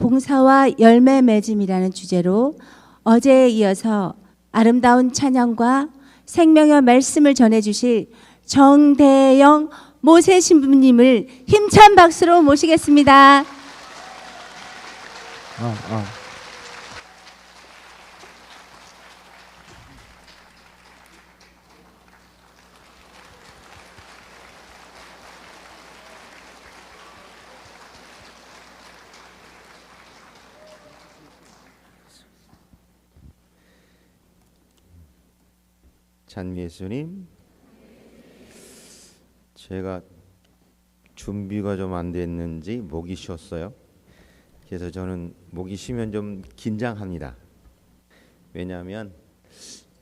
봉사와 열매 맺음이라는 주제로 어제에 이어서 아름다운 찬양과 생명의 말씀을 전해주실 정대영 모세 신부님을 힘찬 박수로 모시겠습니다. 찬 예수님, 제가 준비가 좀 안 됐는지 목이 쉬었어요. 그래서 저는 목이 쉬면 좀 긴장합니다. 왜냐하면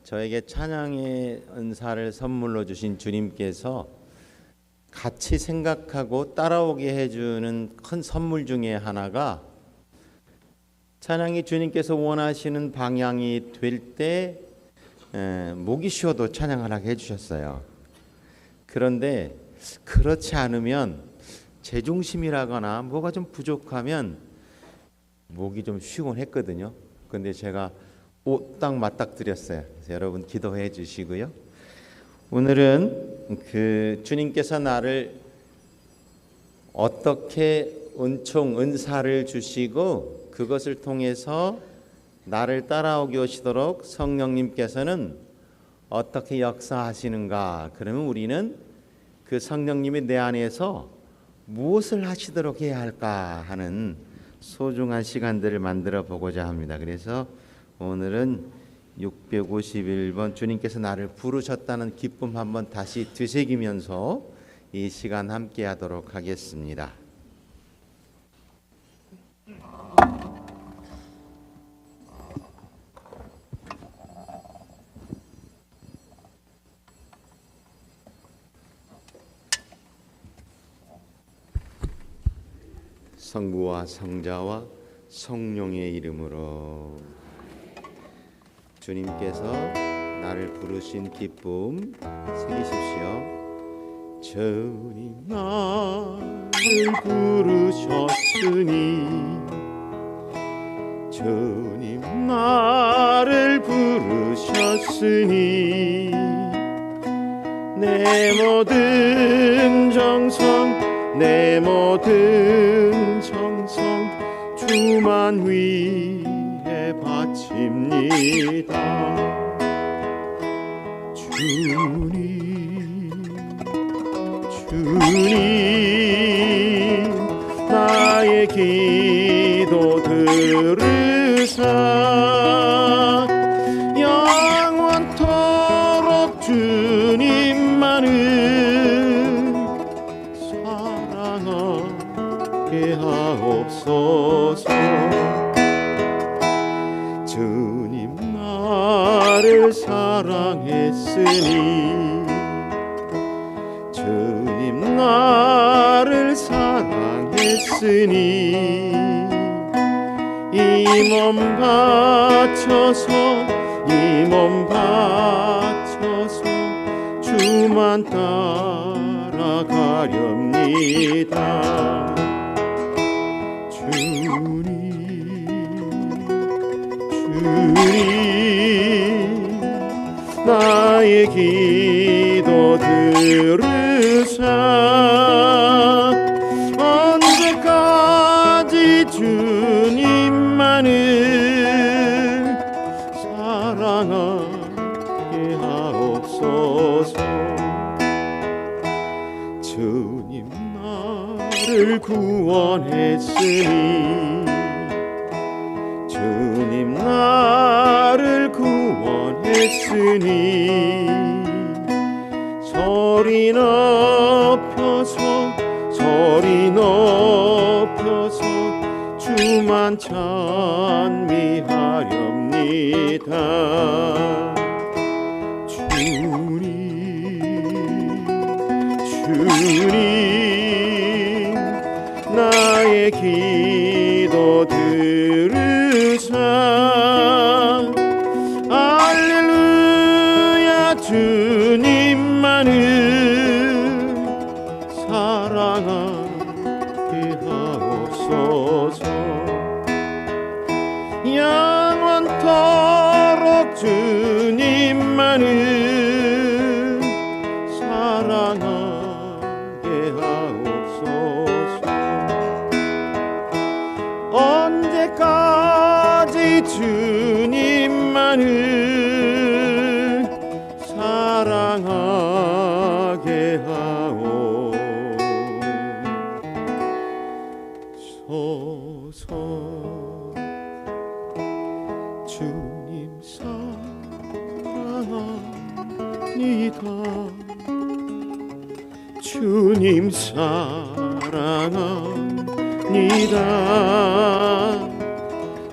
저에게 찬양의 은사를 선물로 주신 주님께서 같이 생각하고 따라오게 해주는 큰 선물 중에 하나가 찬양이 주님께서 원하시는 방향이 될 때 목이 쉬어도 찬양하라고 해주셨어요. 그런데 그렇지 않으면 제중심이라거나 뭐가 좀 부족하면 목이 좀 쉬곤 했거든요. 그런데 제가 딱 맞닥뜨렸어요. 그래서 여러분 기도해 주시고요. 오늘은 주님께서 나를 어떻게 은총, 은사를 주시고 그것을 통해서 나를 따라오게 하시도록 성령님께서는 어떻게 역사하시는가? 그러면 우리는 그 성령님이 내 안에서 무엇을 하시도록 해야 할까 하는 소중한 시간들을 만들어 보고자 합니다. 그래서 오늘은 651번 주님께서 나를 부르셨다는 기쁨 한번 다시 되새기면서 이 시간 함께 하도록 하겠습니다. 성부와 성자와 성령의 이름으로 주님께서 나를 부르신 기쁨 새기십시오. 주님 나를 부르셨으니 주님 나를 부르셨으니 내 모든 정성 내 모든 정성 주만 위해 바칩니다. 주님 나의 기도 들으사 영원토록 주님만을 하옵소서. 주님 나를 사랑했으니 주님 나를 사랑했으니 이 몸 바쳐서 이 몸 바쳐서 주만 따라가렵니다. 주님 나의 기도 들으사 언제까지 주님만을 사랑하게 하옵소서. 주님 나를 구원했으니 주님 나를 구원했으니 소리 높여서 주만 찬미하렵니다. 주님 나의 기도 들으사 할렐루야 주님만을 사랑하게 하옵소서. 주님만을 사랑하게 하옵소서. 언제까지 주님만을 사랑하게 하옵소서. 주님 사랑합니다. 주님 사랑합니다.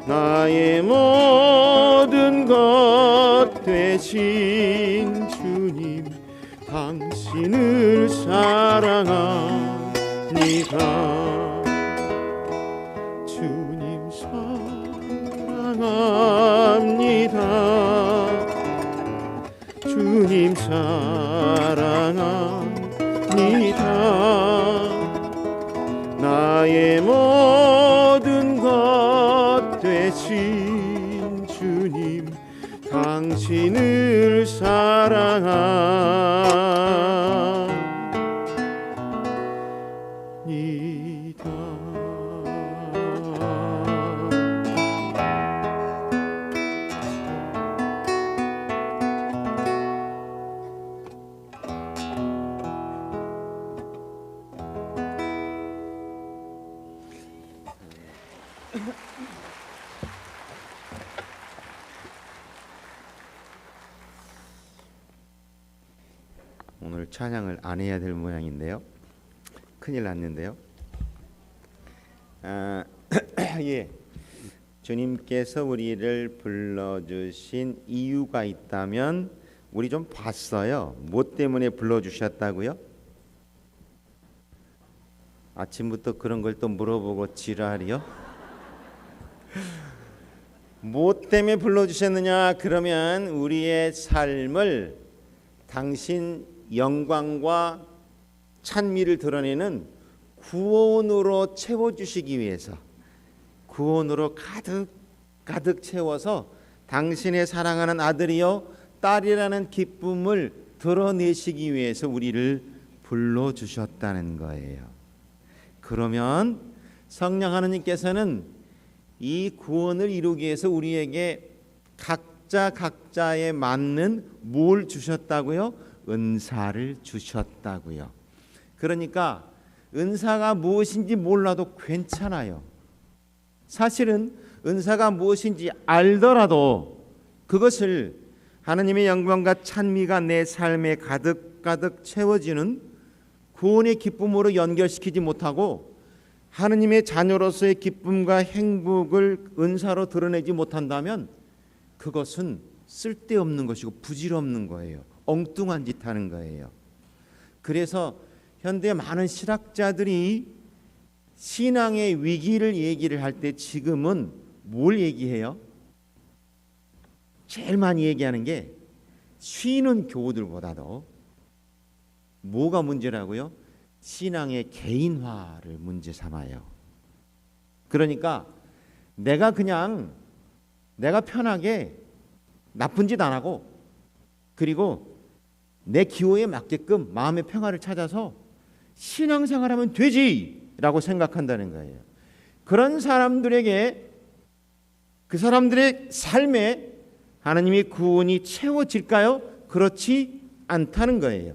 나의 모든 것 되신 주님, 당신을 사랑합니다. 주님 사랑합니다. 주님 사랑합니다. 나의 모든 것 되신 주님, 당신을 사랑합니다. 오늘 찬양을 안 해야 될 모양인데요. 큰일 났는데요. 예, 주님께서 우리를 불러주신 이유가 있다면 우리 좀 봤어요. 뭐 때문에 불러주셨다고요? 아침부터 그런 걸 또 물어보고 지랄이요? 뭐 때문에 불러주셨느냐? 그러면 우리의 삶을 당신 영광과 찬미를 드러내는 구원으로 채워주시기 위해서, 구원으로 가득 채워서 당신의 사랑하는 아들이요 딸이라는 기쁨을 드러내시기 위해서 우리를 불러주셨다는 거예요. 그러면 성령 하나님께서는 이 구원을 이루기 위해서 우리에게 각자에 맞는 뭘 주셨다고요? 은사를 주셨다고요. 그러니까 은사가 무엇인지 몰라도 괜찮아요. 사실은 은사가 무엇인지 알더라도 그것을 하나님의 영광과 찬미가 내 삶에 가득 채워지는 구원의 기쁨으로 연결시키지 못하고 하나님의 자녀로서의 기쁨과 행복을 은사로 드러내지 못한다면 그것은 쓸데없는 것이고 부질없는 거예요. 엉뚱한 짓 하는 거예요. 그래서 현대 많은 신학자들이 신앙의 위기를 얘기를 할 때 지금은 뭘 얘기해요? 제일 많이 얘기하는 게 쉬는 교우들보다도 뭐가 문제라고요? 신앙의 개인화를 문제 삼아요. 그러니까 내가 편하게 나쁜 짓 안 하고 그리고 내 기호에 맞게끔 마음의 평화를 찾아서 신앙생활하면 되지라고 생각한다는 거예요. 그런 사람들에게 그 사람들의 삶에 하나님의 구원이 채워질까요? 그렇지 않다는 거예요.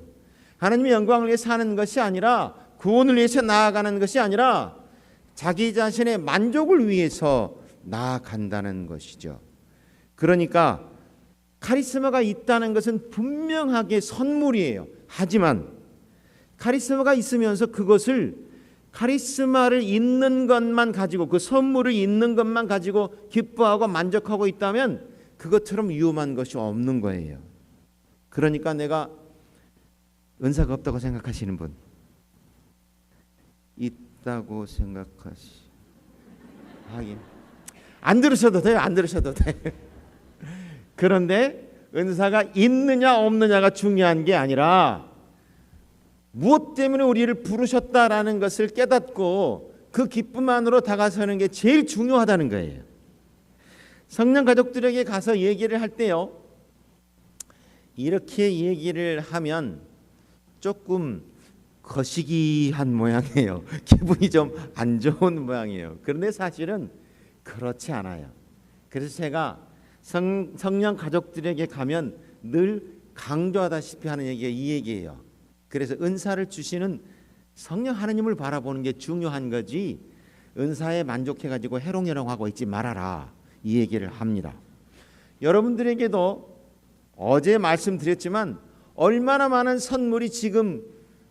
하나님의 영광을 위해 사는 것이 아니라 구원을 위해서 나아가는 것이 아니라 자기 자신의 만족을 위해서 나아간다는 것이죠. 그러니까 카리스마가 있다는 것은 분명하게 선물이에요. 하지만 카리스마가 있으면서 그것을 카리스마를 있는 것만 가지고 그 선물을 있는 것만 가지고 기뻐하고 만족하고 있다면 그것처럼 위험한 것이 없는 거예요. 그러니까 내가 은사가 없다고 생각하시는 분 있다고 하긴 안 들으셔도 돼요. 안 들으셔도 돼요. 그런데 은사가 있느냐 없느냐가 중요한 게 아니라 무엇 때문에 우리를 부르셨다라는 것을 깨닫고 그 기쁨 안으로 다가서는 게 제일 중요하다는 거예요. 성령 가족들에게 가서 얘기를 할 때요, 이렇게 얘기를 하면 조금 거시기한 모양이에요. 기분이 좀 안 좋은 모양이에요. 그런데 사실은 그렇지 않아요. 그래서 제가 성령 가족들에게 가면 늘 강조하다시피 하는 얘기가 이 얘기예요. 그래서 은사를 주시는 성령 하나님을 바라보는 게 중요한 거지, 은사에 만족해가지고 해롱해롱하고 있지 말아라, 이 얘기를 합니다. 여러분들에게도 어제 말씀드렸지만 얼마나 많은 선물이 지금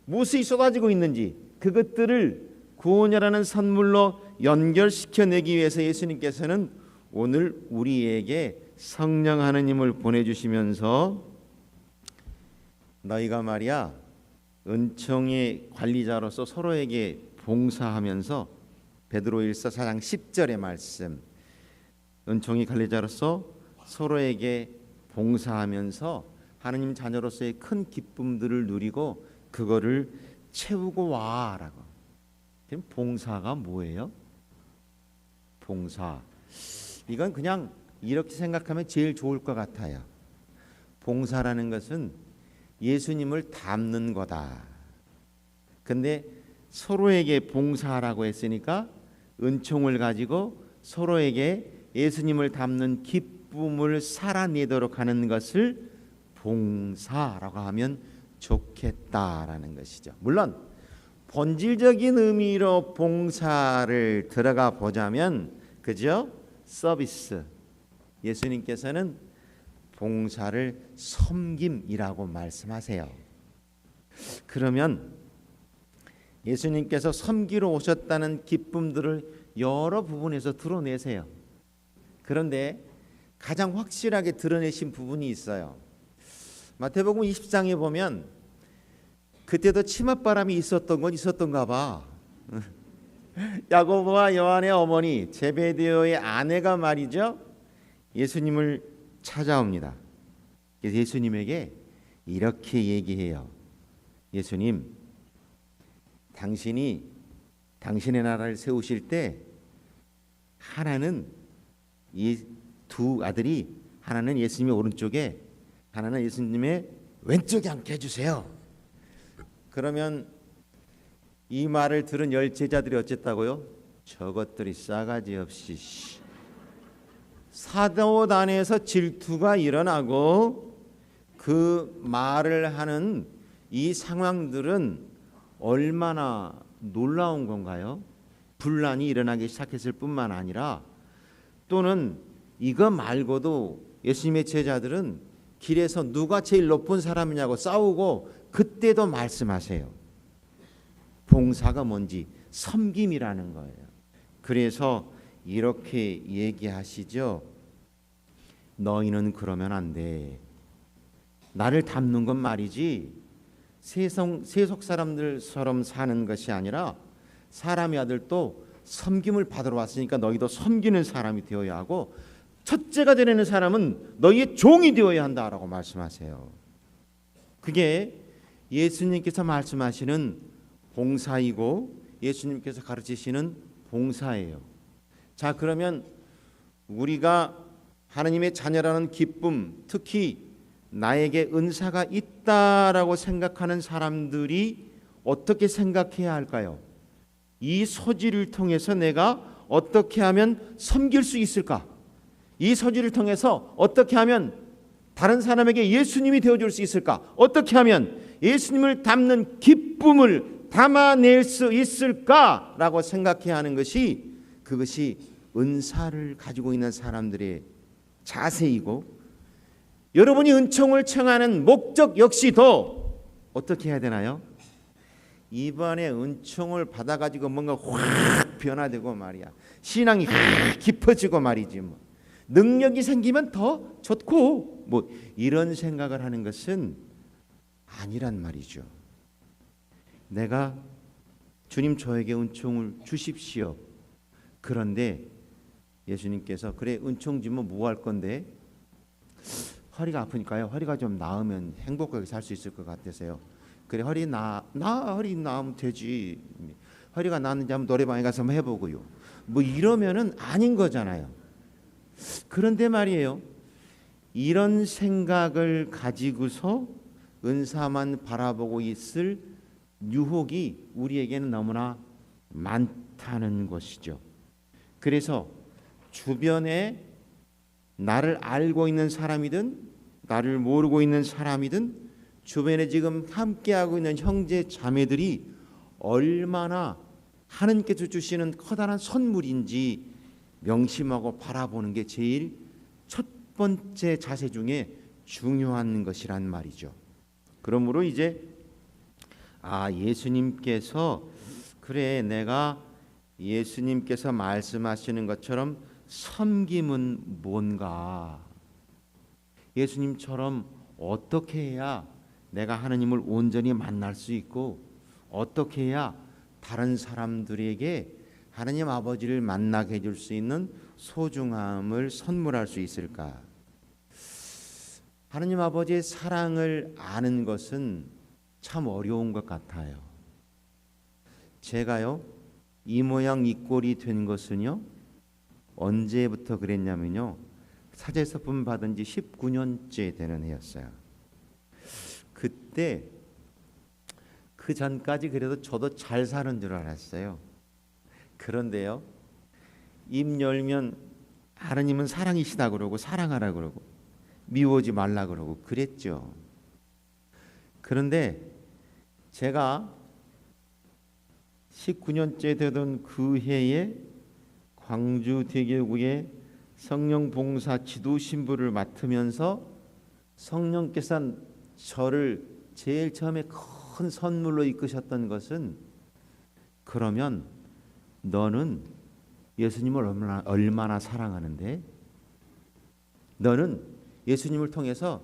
무수히 쏟아지고 있는지, 그것들을 구원이라는 선물로 연결시켜내기 위해서 예수님께서는 오늘 우리에게 성령 하나님을 보내주시면서 너희가 말이야 은총의 관리자로서 서로에게 봉사하면서, 베드로일서 4장 10절의 말씀, 은총의 관리자로서 서로에게 봉사하면서 하나님 자녀로서의 큰 기쁨들을 누리고 그거를 채우고 와라고. 그럼 봉사가 뭐예요? 봉사, 이건 그냥 이렇게 생각하면 제일 좋을 것 같아요. 봉사라는 것은 예수님을 닮는 거다. 근데 서로에게 봉사하라고 했으니까 은총을 가지고 서로에게 예수님을 닮는 기쁨을 살아내도록 하는 것을 봉사라고 하면 좋겠다라는 것이죠. 물론 본질적인 의미로 봉사를 들어가 보자면, 그죠? 서비스. 예수님께서는 봉사를 섬김이라고 말씀하세요. 그러면 예수님께서 섬기러 오셨다는 기쁨들을 여러 부분에서 드러내세요. 그런데 가장 확실하게 드러내신 부분이 있어요. 마태복음 20장에 보면 그때도 치맛바람이 있었던 건 있었던가 봐. 야고보와 요한의 어머니 제베데오의 아내가 말이죠, 예수님을 찾아옵니다. 그래서 예수님에게 이렇게 얘기해요. 예수님, 당신이 당신의 나라를 세우실 때 하나는 이 두 아들이, 하나는 예수님의 오른쪽에, 하나는 예수님의 왼쪽에 앉게 해주세요. 그러면 이 말을 들은 열 제자들이 어쨌다고요? 저것들이 싸가지 없이. 사도단에서 질투가 일어나고 그 말을 하는 이 상황들은 얼마나 놀라운 건가요? 분란이 일어나기 시작했을 뿐만 아니라, 또는 이거 말고도 예수님의 제자들은 길에서 누가 제일 높은 사람이냐고 싸우고, 그때도 말씀하세요. 봉사가 뭔지, 섬김이라는 거예요. 그래서 이렇게 얘기하시죠. 너희는 그러면 안 돼. 나를 닮는 건 말이지 세속 사람들처럼 사는 것이 아니라, 사람의 아들도 섬김을 받으러 왔으니까 너희도 섬기는 사람이 되어야 하고, 첫째가 되는 사람은 너희의 종이 되어야 한다라고 말씀하세요. 그게 예수님께서 말씀하시는 봉사이고 예수님께서 가르치시는 봉사예요. 자, 그러면 우리가 하나님의 자녀라는 기쁨, 특히 나에게 은사가 있다라고 생각하는 사람들이 어떻게 생각해야 할까요? 이 소지를 통해서 내가 어떻게 하면 섬길 수 있을까? 이 소지를 통해서 어떻게 하면 다른 사람에게 예수님이 되어줄 수 있을까? 어떻게 하면 예수님을 닮는 기쁨을 담아낼 수 있을까라고 생각해야 하는 것이, 그것이 은사를 가지고 있는 사람들의 자세이고, 여러분이 은총을 청하는 목적 역시도 어떻게 해야 되나요? 이번에 은총을 받아가지고 뭔가 확 변화되고 말이야, 신앙이 확 깊어지고 말이지, 뭐 능력이 생기면 더 좋고, 뭐 이런 생각을 하는 것은 아니란 말이죠. 내가 주님 저에게 은총을 주십시오. 그런데 예수님께서 그래 은총 주면 뭐 할 건데? 허리가 아프니까요. 허리가 좀 나으면 행복하게 살 수 있을 것 같아서요. 그래 허리 허리 나으면 되지. 허리가 나는지 한번 노래방에 가서 한번 해보고요. 뭐 이러면은 아닌 거잖아요. 그런데 말이에요. 이런 생각을 가지고서 은사만 바라보고 있을 유혹이 우리에게는 너무나 많다는 것이죠. 그래서 주변에 나를 알고 있는 사람이든 나를 모르고 있는 사람이든 주변에 지금 함께하고 있는 형제 자매들이 얼마나 하나님께서 주시는 커다란 선물인지 명심하고 바라보는 게 제일 첫 번째 자세 중에 중요한 것이란 말이죠. 그러므로 이제 예수님께서 그래 내가 예수님께서 말씀하시는 것처럼 섬김은 뭔가, 예수님처럼 어떻게 해야 내가 하나님을 온전히 만날 수 있고 어떻게 해야 다른 사람들에게 하나님 아버지를 만나게 해줄 수 있는 소중함을 선물할 수 있을까? 하나님 아버지의 사랑을 아는 것은 참 어려운 것 같아요. 제가요 이 모양 이 꼴이 된 것은요 언제부터 그랬냐면요 사제서품 받은 지 19년째 되는 해였어요. 그때 그 전까지 그래도 저도 잘 사는 줄 알았어요. 그런데요 입 열면 하나님은 사랑이시다 그러고 사랑하라 그러고 미워하지 말라 그러고 그랬죠. 그런데 제가 19년째 되던 그 해에 광주 대교구에 성령 봉사 지도 신부를 맡으면서 성령께서 저를 제일 처음에 큰 선물로 이끄셨던 것은 그러면 너는 예수님을 얼마나 사랑하는데? 너는 예수님을 통해서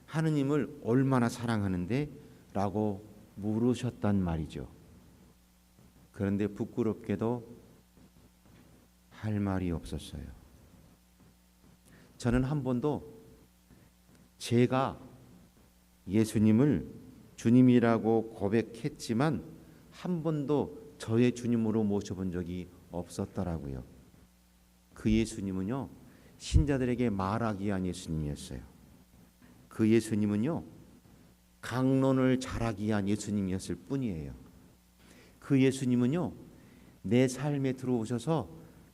하느님을 얼마나 사랑하는데? 라고 물으셨단 말이죠. 그런데 부끄럽게도 할 말이 없었어요. 저는 한 번도 제가 예수님을 주님이라고 고백했지만 한 번도 저의 주님으로 모셔본 적이 없었더라고요. 그 예수님은요 신자들에게 말하기 위한 예수님이었어요. 그 예수님은요 강론을 잘하기 위한 예수님이었을 뿐이에요. 그 예수님은요 내 삶에 들어오셔서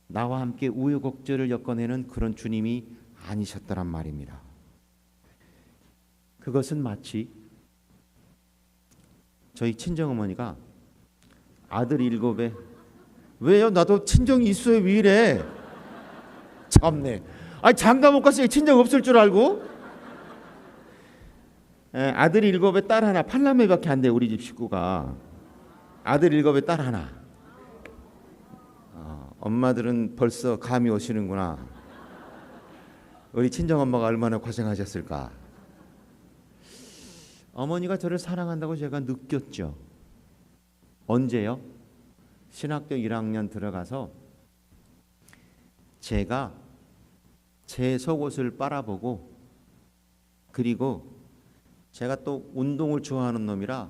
나와 함께 우여곡절을 엮어내는 그런 주님이 아니셨더란 말입니다. 그것은 마치 저희 친정어머니가 아들 7에 왜요? 나도 친정이 있어요. 왜 이래? 참네. 장가 못 갔으니 친정 없을 줄 알고? 아들 7에 딸 하나, 8남매밖에 안 돼. 우리 집 식구가. 아들 7에 딸 하나. 엄마들은 벌써 감이 오시는구나. 우리 친정엄마가 얼마나 고생하셨을까. 어머니가 저를 사랑한다고 제가 느꼈죠. 언제요? 신학교 1학년 들어가서 제가 제 속옷을 빨아보고 그리고 제가 또 운동을 좋아하는 놈이라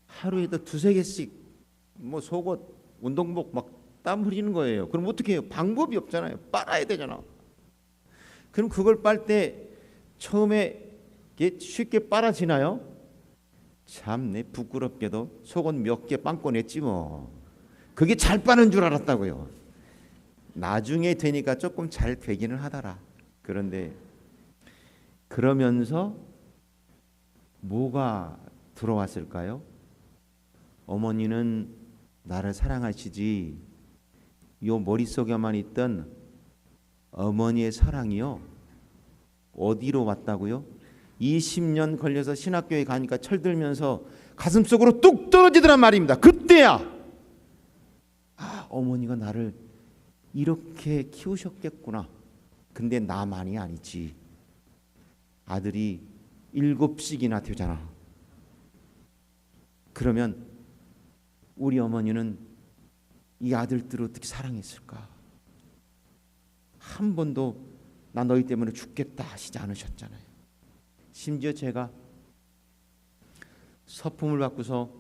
하루에도 2-3개씩 뭐 속옷, 운동복 막 땀 흘리는 거예요. 그럼 어떻게 해요? 방법이 없잖아요. 빨아야 되잖아. 그럼 그걸 빨 때 처음에 쉽게 빨아지나요? 참내 부끄럽게도 속옷 몇 개 빵꾸 냈지 뭐. 그게 잘 빠는 줄 알았다고요. 나중에 되니까 조금 잘 되기는 하더라. 그런데 그러면서 뭐가 들어왔을까요? 어머니는 나를 사랑하시지 요 머릿속에만 있던 어머니의 사랑이요 어디로 왔다고요? 20년 걸려서 신학교에 가니까 철들면서 가슴속으로 뚝 떨어지더란 말입니다. 그때야 어머니가 나를 이렇게 키우셨겠구나. 근데 나만이 아니지. 아들이 7씩이나 되잖아. 그러면 우리 어머니는 이 아들들을 어떻게 사랑했을까? 한 번도 나 너희 때문에 죽겠다 하시지 않으셨잖아요. 심지어 제가 서품을 받고서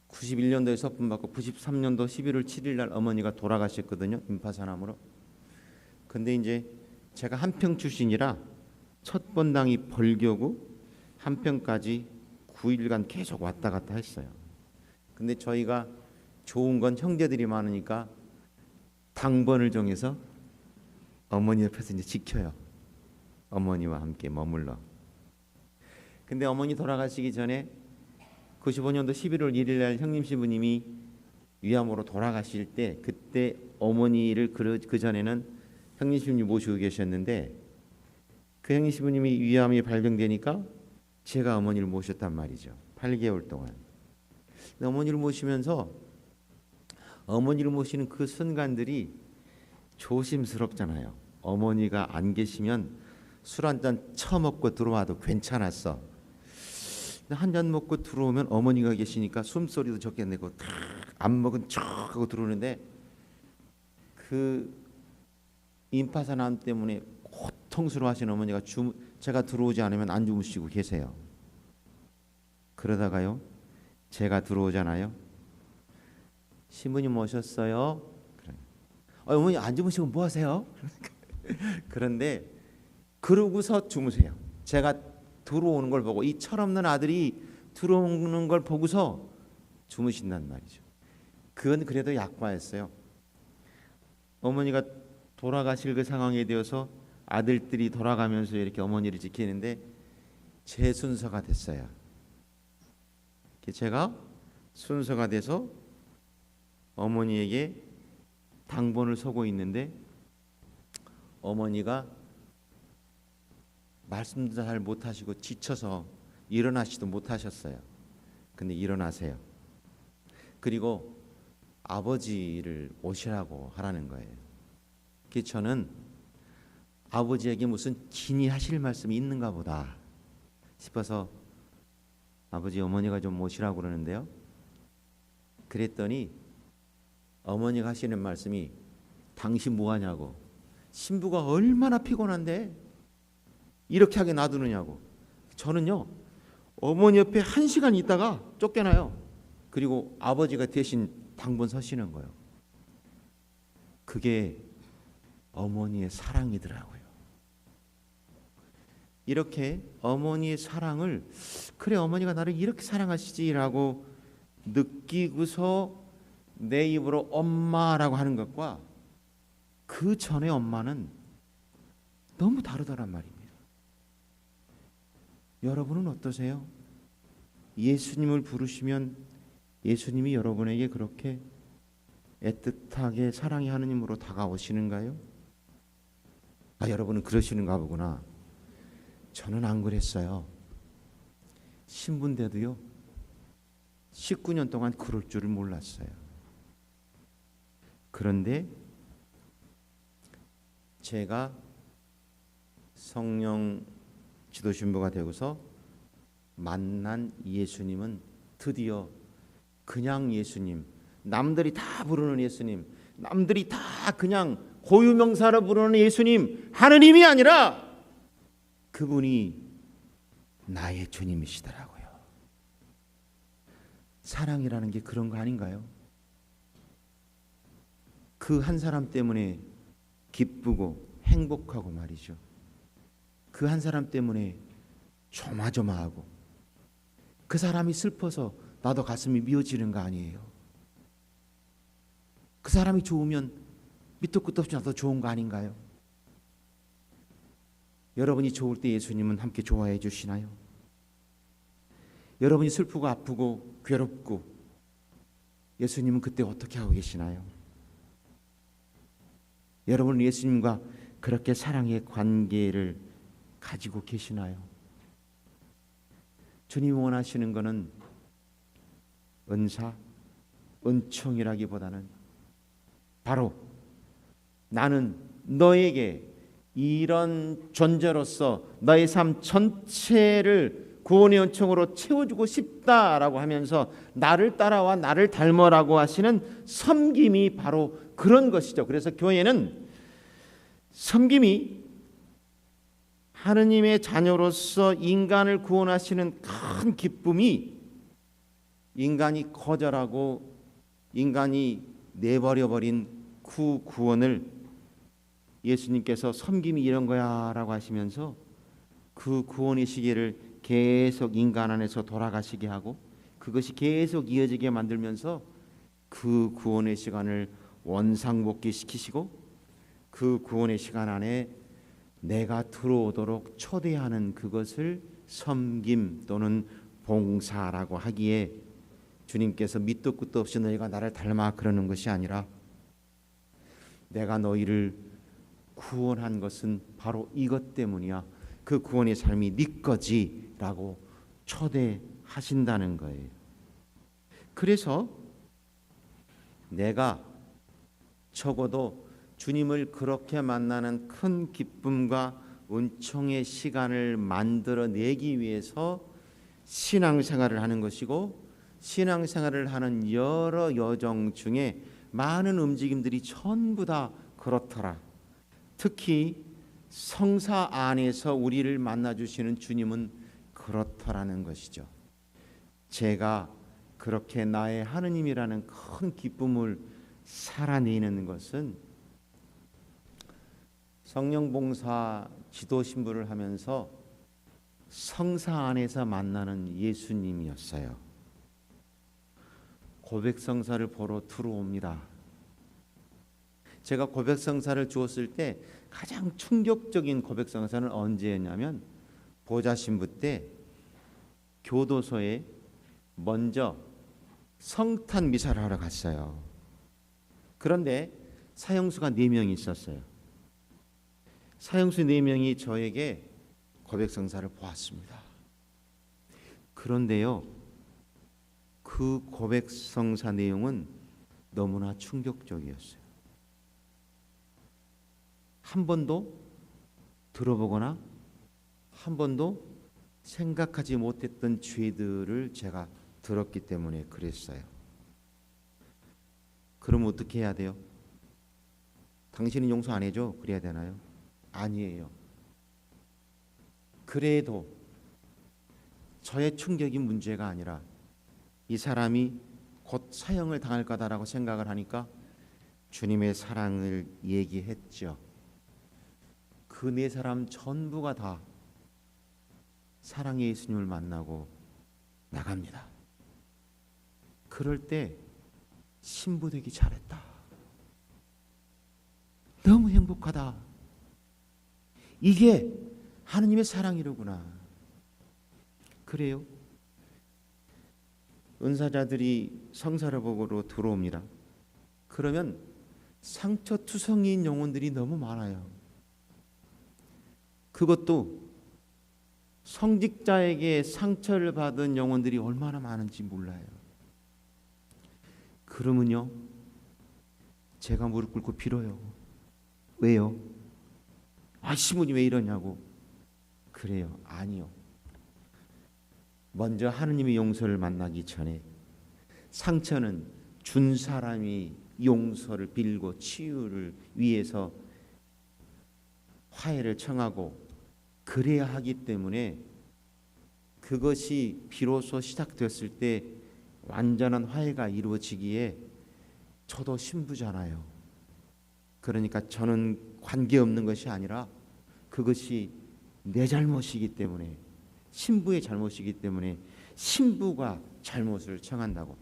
91년도에 서품 받고 93년도 11월 7일 날 어머니가 돌아가셨거든요. 임파선암으로. 근데 이제 제가 한평 출신이라 첫 번당이 벌교고 한평까지 9일간 계속 왔다 갔다 했어요. 근데 저희가 좋은 건 형제들이 많으니까 당번을 정해서 어머니 옆에서 이제 지켜요. 어머니와 함께 머물러. 근데 어머니 돌아가시기 전에 95년도 11월 1일 날 형님 시부님이 위암으로 돌아가실 때, 그때 어머니를 그 전에는 형님 시부님 모시고 계셨는데, 그 형님 시부님이 위암이 발병되니까 제가 어머니를 모셨단 말이죠. 8개월 동안. 근데 어머니를 모시면서 어머니를 모시는 그 순간들이 조심스럽잖아요. 어머니가 안 계시면 술 한 잔 처먹고 들어와도 괜찮았어. 한 잔 먹고 들어오면 어머니가 계시니까 숨소리도 적게 내고 안 먹은 척 하고 들어오는데, 그 임파선암 때문에 고통스러워하시는 어머니가 제가 들어오지 않으면 안 주무시고 계세요. 그러다가요, 제가 들어오잖아요. 신부님 오셨어요? 그래. 어머니 안 주무시고 뭐 하세요? 그런데 그러고서 주무세요. 제가 들어오는 걸 보고, 이 철없는 아들이 들어오는 걸 보고서 주무신단 말이죠. 그건 그래도 약과였어요. 어머니가 돌아가실 그 상황에 되어서 아들들이 돌아가면서 이렇게 어머니를 지키는데 제 순서가 됐어요. 제가 순서가 돼서 어머니에게 당번을 서고 있는데, 어머니가 말씀도 잘 못하시고 지쳐서 일어나시도 못하셨어요. 근데 일어나세요. 그리고 아버지를 오시라고 하라는 거예요. 그래서 저는 아버지에게 무슨 긴히 하실 말씀이 있는가 보다 싶어서 아버지, 어머니가 좀 모시라고 그러는데요. 그랬더니 어머니가 하시는 말씀이, 당신 뭐하냐고, 신부가 얼마나 피곤한데 이렇게 하게 놔두느냐고. 저는요, 어머니 옆에 1시간 있다가 쫓겨나요. 그리고 아버지가 대신 당번 서시는 거예요. 그게 어머니의 사랑이더라고요. 이렇게 어머니의 사랑을, 그래 어머니가 나를 이렇게 사랑하시지라고 느끼고서 내 입으로 엄마라고 하는 것과 그 전에 엄마는 너무 다르더란 말입니다. 여러분은 어떠세요? 예수님을 부르시면 예수님이 여러분에게 그렇게 애틋하게 사랑의 하느님으로 다가오시는가요? 여러분은 그러시는가 보구나. 저는 안 그랬어요. 신부인데도요, 19년 동안 그럴 줄을 몰랐어요. 그런데 제가 성령 지도신부가 되고서 만난 예수님은 드디어 그냥 예수님, 남들이 다 부르는 예수님, 남들이 다 그냥 고유명사로 부르는 예수님, 하느님이 아니라 그분이 나의 주님이시더라고요. 사랑이라는 게 그런 거 아닌가요? 그 한 사람 때문에 기쁘고 행복하고 말이죠. 그 한 사람 때문에 조마조마하고, 그 사람이 슬퍼서 나도 가슴이 미어지는 거 아니에요. 그 사람이 좋으면 밑도 끝도 없이 나도 좋은 거 아닌가요? 여러분이 좋을 때 예수님은 함께 좋아해 주시나요? 여러분이 슬프고 아프고 괴롭고 예수님은 그때 어떻게 하고 계시나요? 여러분은 예수님과 그렇게 사랑의 관계를 가지고 계시나요? 주님이 원하시는 것은 은사, 은총이라기보다는 바로 나는 너에게 이런 존재로서 너의 삶 전체를 구원의 은총으로 채워주고 싶다라고 하면서 나를 따라와 나를 닮으라고 하시는 섬김이 바로 그런 것이죠. 그래서 교회는 섬김이 하느님의 자녀로서 인간을 구원하시는 큰 기쁨이, 인간이 거절하고 인간이 내버려버린 그 구원을 예수님께서 섬김이 이런 거야 라고 하시면서 그 구원의 시계를 계속 인간 안에서 돌아가시게 하고 그것이 계속 이어지게 만들면서 그 구원의 시간을 원상복귀시키시고 그 구원의 시간 안에 내가 들어오도록 초대하는 그것을 섬김 또는 봉사라고 하기에 주님께서 밑도 끝도 없이 너희가 나를 닮아 그러는 것이 아니라 내가 너희를 구원한 것은 바로 이것 때문이야. 그 구원의 삶이 네 거지라고 초대하신다는 거예요. 그래서 내가 적어도 주님을 그렇게 만나는 큰 기쁨과 은총의 시간을 만들어내기 위해서 신앙생활을 하는 것이고 신앙생활을 하는 여러 여정 중에 많은 움직임들이 전부 다 그렇더라. 특히 성사 안에서 우리를 만나주시는 주님은 그렇더라는 것이죠. 제가 그렇게 나의 하느님이라는 큰 기쁨을 살아내는 것은 성령봉사 지도신부를 하면서 성사 안에서 만나는 예수님이었어요. 고백성사를 보러 들어옵니다. 제가 고백성사를 주었을 때 가장 충격적인 고백성사는 언제였냐면 보좌신부 때 교도소에 먼저 성탄 미사를 하러 갔어요. 그런데 사형수가 4명이 있었어요. 사형수 4명이 저에게 고백성사를 보았습니다. 그런데요, 그 고백성사 내용은 너무나 충격적이었어요. 한 번도 들어보거나 한 번도 생각하지 못했던 죄들을 제가 들었기 때문에 그랬어요. 그럼 어떻게 해야 돼요? 당신은 용서 안 해줘? 그래야 되나요? 아니에요. 그래도 저의 충격이 문제가 아니라 이 사람이 곧 사형을 당할 거다라고 생각을 하니까 주님의 사랑을 얘기했죠. 그 4사람 전부가 다 사랑의 예수님을 만나고 나갑니다. 그럴 때 신부 되기 잘했다. 너무 행복하다. 이게 하느님의 사랑이로구나. 그래요. 은사자들이 성사를 보고로 들어옵니다. 그러면 상처투성이인 영혼들이 너무 많아요. 그것도 성직자에게 상처를 받은 영혼들이 얼마나 많은지 몰라요. 그러면요, 제가 무릎 꿇고 빌어요. 왜요? 신부님 왜 이러냐고. 그래요. 아니요. 먼저 하느님의 용서를 만나기 전에 상처는 준 사람이 용서를 빌고 치유를 위해서 화해를 청하고 그래야 하기 때문에 그것이 비로소 시작되었을 때 완전한 화해가 이루어지기에 저도 신부잖아요. 그러니까 저는 관계없는 것이 아니라 그것이 내 잘못이기 때문에 신부의 잘못이기 때문에 신부가 잘못을 청한다고.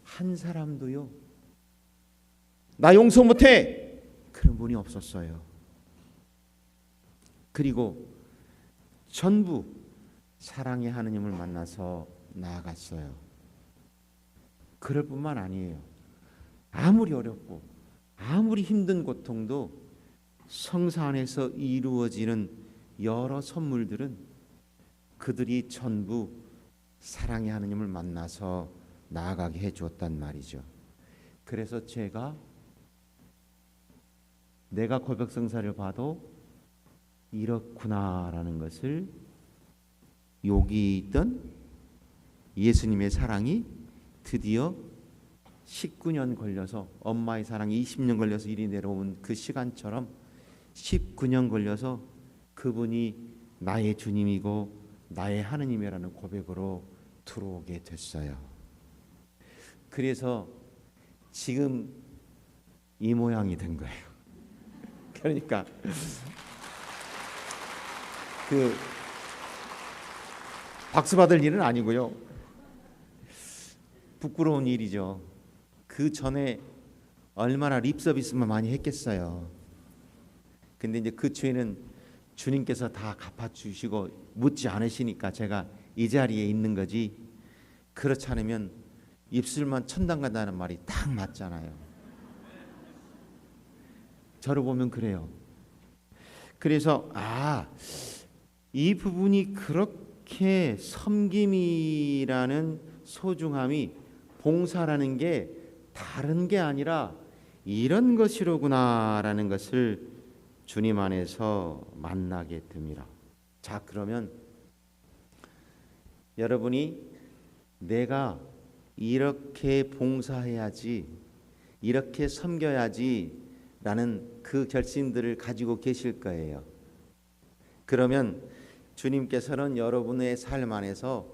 한 사람도요, 나 용서 못해! 그런 분이 없었어요. 그리고 전부 사랑의 하느님을 만나서 나아갔어요. 그럴 뿐만 아니에요. 아무리 어렵고 아무리 힘든 고통도 성사 안에서 이루어지는 여러 선물들은 그들이 전부 사랑의 하느님을 만나서 나아가게 해주었단 말이죠. 그래서 제가 내가 고백성사를 봐도 이렇구나라는 것을 여기 있던 예수님의 사랑이 드디어 19년 걸려서, 엄마의 사랑이 20년 걸려서 이리 내려온 그 시간처럼 19년 걸려서 그분이 나의 주님이고 나의 하느님이라는 고백으로 들어오게 됐어요. 그래서 지금 이 모양이 된 거예요. 그러니까 박수 받을 일은 아니고요. 부끄러운 일이죠. 그 전에 얼마나 립서비스만 많이 했겠어요. 근데 이제 그 죄는 주님께서 다 갚아주시고 묻지 않으시니까 제가 이 자리에 있는 거지. 그렇지 않으면 입술만 천당 간다는 말이 딱 맞잖아요. 저를 보면 그래요. 그래서 이 부분이 그렇게 섬김이라는 소중함이, 봉사라는 게 다른 게 아니라 이런 것이로구나라는 것을 주님 안에서 만나게 됩니다. 자, 그러면 여러분이 내가 이렇게 봉사해야지, 이렇게 섬겨야지 라는 그 결심들을 가지고 계실 거예요. 그러면 주님께서는 여러분의 삶 안에서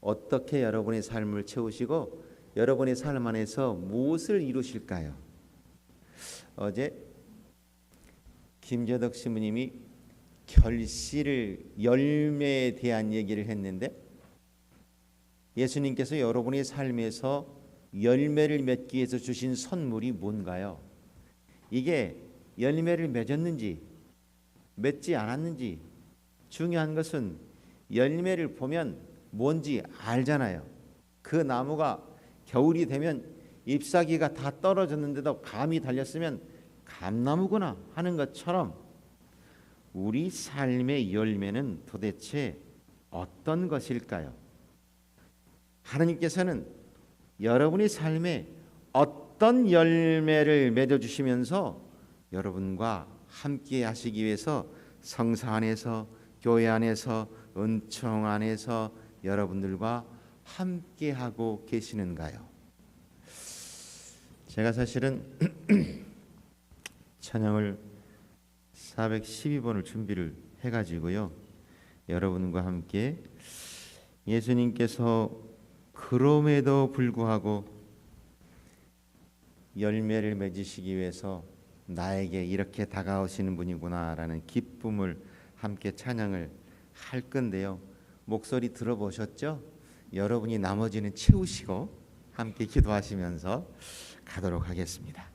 어떻게 여러분의 삶을 채우시고 여러분의 삶 안에서 무엇을 이루실까요? 어제 김재덕 신부님이 결실을, 열매에 대한 얘기를 했는데, 예수님께서 여러분의 삶에서 열매를 맺기 위해서 주신 선물이 뭔가요? 이게 열매를 맺었는지 맺지 않았는지, 중요한 것은 열매를 보면 뭔지 알잖아요. 그 나무가 겨울이 되면 잎사귀가 다 떨어졌는데도 감이 달렸으면 감나무구나 하는 것처럼 우리 삶의 열매는 도대체 어떤 것일까요? 하나님께서는 여러분의 삶에 어떤 열매를 맺어주시면서 여러분과 함께 하시기 위해서 성사 안에서, 교회 안에서, 은총 안에서 여러분들과 함께 하고 계시는가요? 제가 사실은 찬양을 412번을 준비를 해가지고요, 여러분과 함께 예수님께서 그럼에도 불구하고 열매를 맺으시기 위해서 나에게 이렇게 다가오시는 분이구나라는 기쁨을 함께 찬양을 할 건데요. 목소리 들어보셨죠? 여러분이 나머지는 채우시고 함께 기도하시면서 가도록 하겠습니다.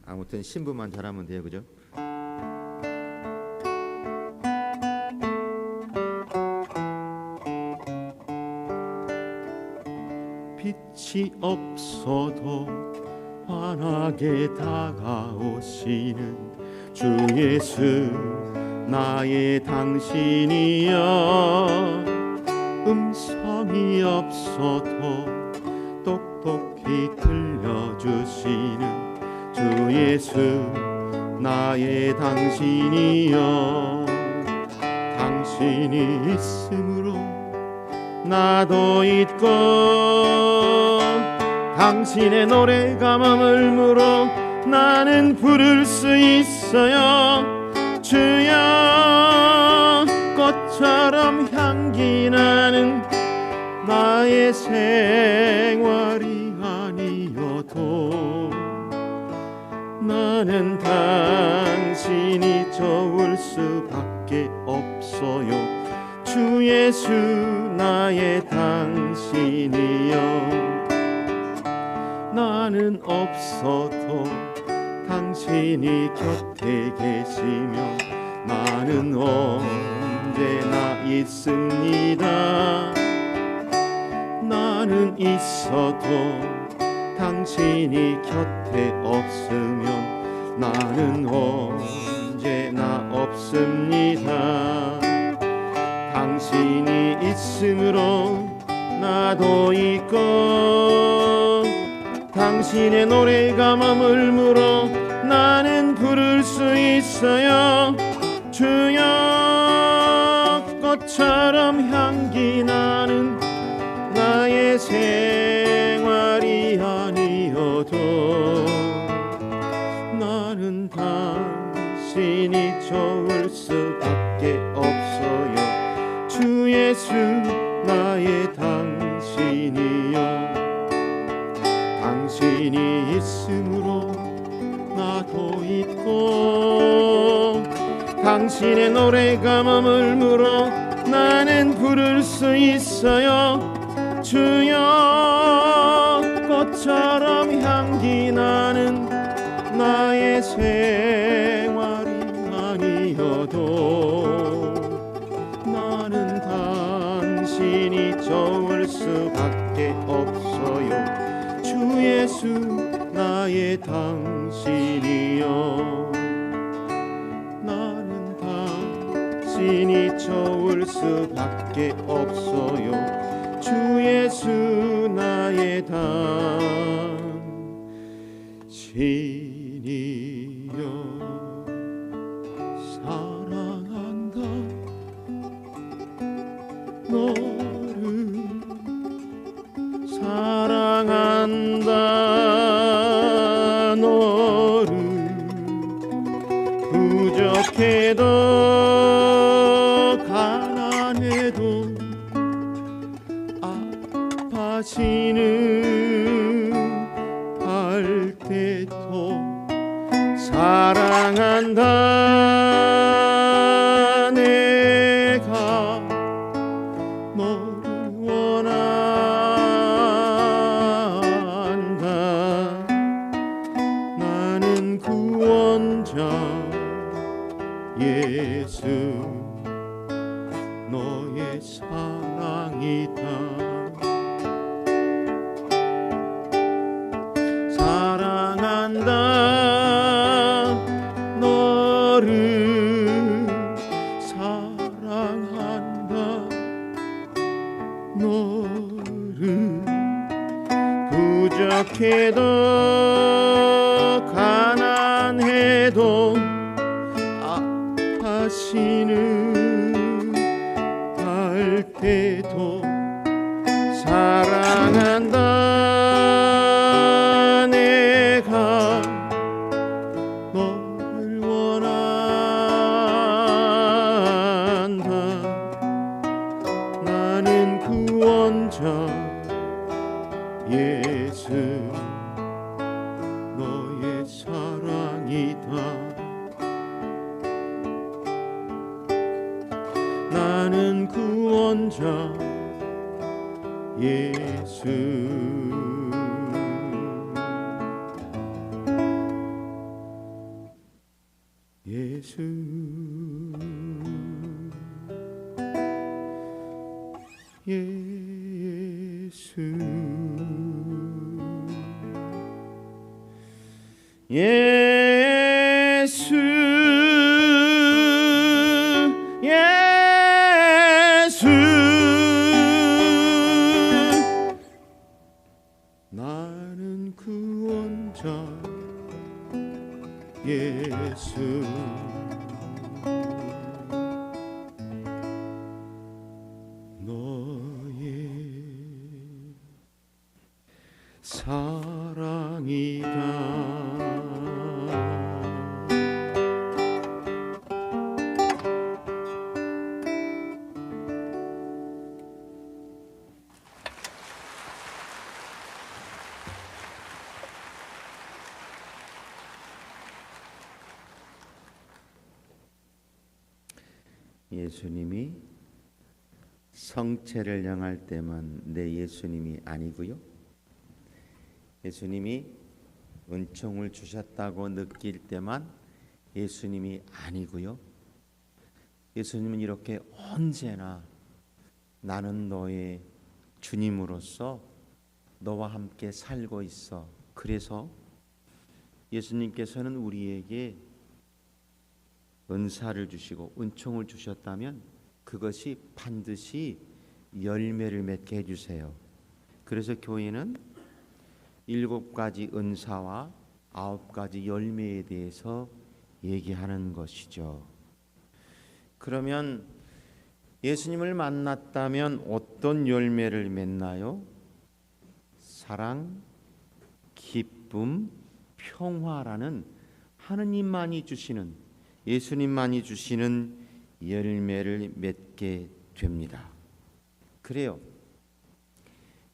아무튼 신부만 잘하면 돼요, 그죠? 빛이 없어도 환하게 다가오시는 주 예수, 나의 당신이여. 음성이 없어도 똑똑히 들려주시는 주 예수, 나의 당신이여. 당신이 있으므로 나도 있고, 당신의 노래가 머물므로 나는 부를 수 있어요. 주여, 꽃처럼 향기 나는 나의 생활이 아니어도 나는 당신이 좋을 수밖에 없어요. 주 예수, 나의 당신이여. 나는 없어도 당신이 곁에 계시며 나는 언제나 있습니다. 나는 있어도 당신이 곁에 없으면 나는 언제나 없습니다. 당신이 있으므로 나도 있고, 당신의 노래가 머물므로 나는 부를 수 있어요. 주여, 꽃처럼 향기 나는 나의 생활이 아니어도 나는 당신이 좋을 수밖에 없어요. 주 예수, 나의 당신 있으므로 나도 있고 당신의 노래가 머물므로 나는 부를 수 있어요. 주여 꽃처럼 향기 나는 나의 생활이 아니어도 나는 당신이 좋을 수밖에 없어요. 주 예수 나의 당신이여 나는 당신이 좋을 수밖에 없어요. 주 예수 나의 당신이여 사랑한다 너를 사랑한다 너를 부족해도 가난해도 아파지는 할 때도 사랑한다 내가 너를 원한다 나는 구원자 예수 너의 사랑이다 사랑한다 너를 사랑한다 너를 부족해도 가난해도 아파시는 할 때도 사랑한다 내가 너를 원한다 나는 구원자 예수 너의 사랑이다 나는 구원자 예수 예수 예수 예수 예수 나는 구원자 예수 너의 사랑이다 예수님이 성체를 향할 때만 내 예수님이 아니고요. 예수님이 은총을 주셨다고 느낄 때만 예수님이 아니고요. 예수님은 이렇게 언제나 나는 너의 주님으로서 너와 함께 살고 있어. 그래서 예수님께서는 우리에게 은사를 주시고 은총을 주셨다면 그것이 반드시 열매를 맺게 해주세요. 그래서 교회는 7가지 은사와 9가지 열매에 대해서 얘기하는 것이죠. 그러면 예수님을 만났다면 어떤 열매를 맺나요? 사랑, 기쁨, 평화라는 하느님만이 주시는 예수님만이 주시는 열매를 맺게 됩니다. 그래요.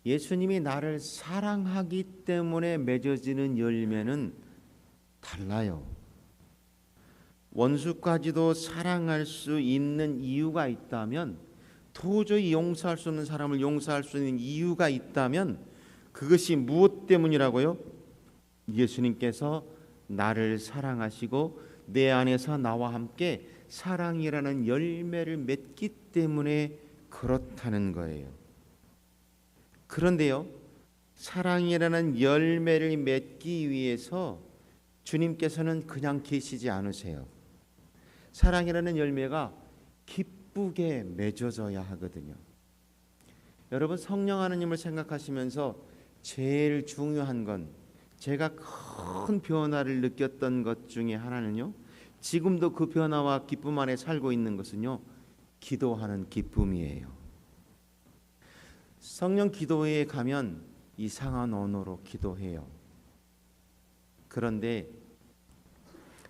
예수님이 나를 사랑하기 때문에 맺어지는 열매는 달라요. 원수까지도 사랑할 수 있는 이유가 있다면, 도저히 용서할 수 없는 사람을 용서할 수 있는 이유가 있다면 그것이 무엇 때문이라고요? 예수님께서 나를 사랑하시고 내 안에서 나와 함께 사랑이라는 열매를 맺기 때문에 그렇다는 거예요. 그런데요, 사랑이라는 열매를 맺기 위해서 주님께서는 그냥 계시지 않으세요. 사랑이라는 열매가 기쁘게 맺어져야 하거든요. 여러분, 성령 하나님을 생각하시면서 제일 중요한 건, 제가 큰 변화를 느꼈던 것 중에 하나는요, 지금도 그 변화와 기쁨 안에 살고 있는 것은요, 기도하는 기쁨이에요. 성령 기도회에 가면 이상한 언어로 기도해요. 그런데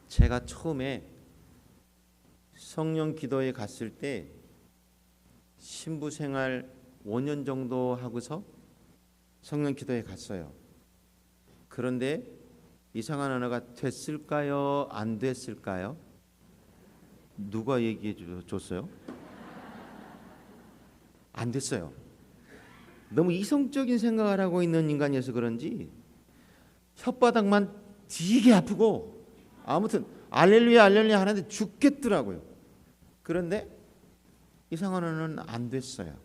제가 처음에 성령 기도에 갔을 때 신부 생활 5년 정도 하고서 성령 기도에 갔어요. 그런데 이상한 언어가 됐을까요? 안 됐을까요? 누가 얘기해 줬어요? 안 됐어요. 너무 이성적인 생각을 하고 있는 인간이어서 그런지 혓바닥만 되게 아프고, 아무튼 알렐루야 알렐루야 하는데 죽겠더라고요. 그런데 이상한 언어는 안 됐어요.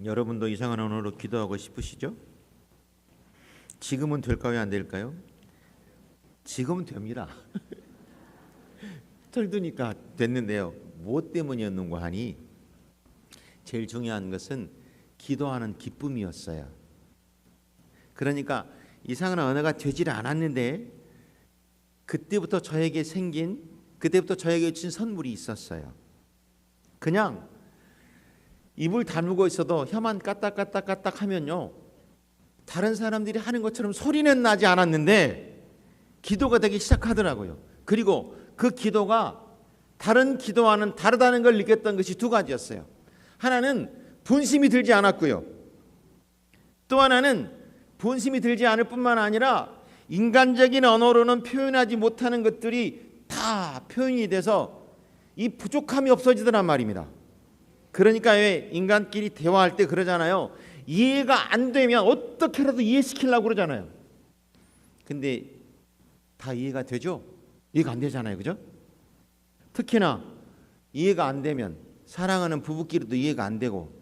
여러분도 이상한 언어로 기도하고 싶으시죠? 지금은 될까요? 안 될까요? 지금은 됩니다. 철드니까 됐는데요, 무엇 때문이었는고 하니 제일 중요한 것은 기도하는 기쁨이었어요. 그러니까 이상한 언어가 되질 않았는데 그때부터 저에게 주신 선물이 있었어요. 그냥 입을 다물고 있어도 혀만 까딱까딱까딱 하면요, 다른 사람들이 하는 것처럼 소리는 나지 않았는데 기도가 되기 시작하더라고요. 그리고 그 기도가 다른 기도와는 다르다는 걸 느꼈던 것이 두 가지였어요. 하나는 분심이 들지 않았고요, 또 하나는 분심이 들지 않을 뿐만 아니라 인간적인 언어로는 표현하지 못하는 것들이 다 표현이 돼서 이 부족함이 없어지더란 말입니다. 그러니까 왜 인간끼리 대화할 때 그러잖아요. 이해가 안 되면 어떻게라도 이해시키려고 그러잖아요. 근데 다 이해가 되죠? 이해가 안 되잖아요, 그죠? 특히나 이해가 안 되면, 사랑하는 부부끼리도 이해가 안 되고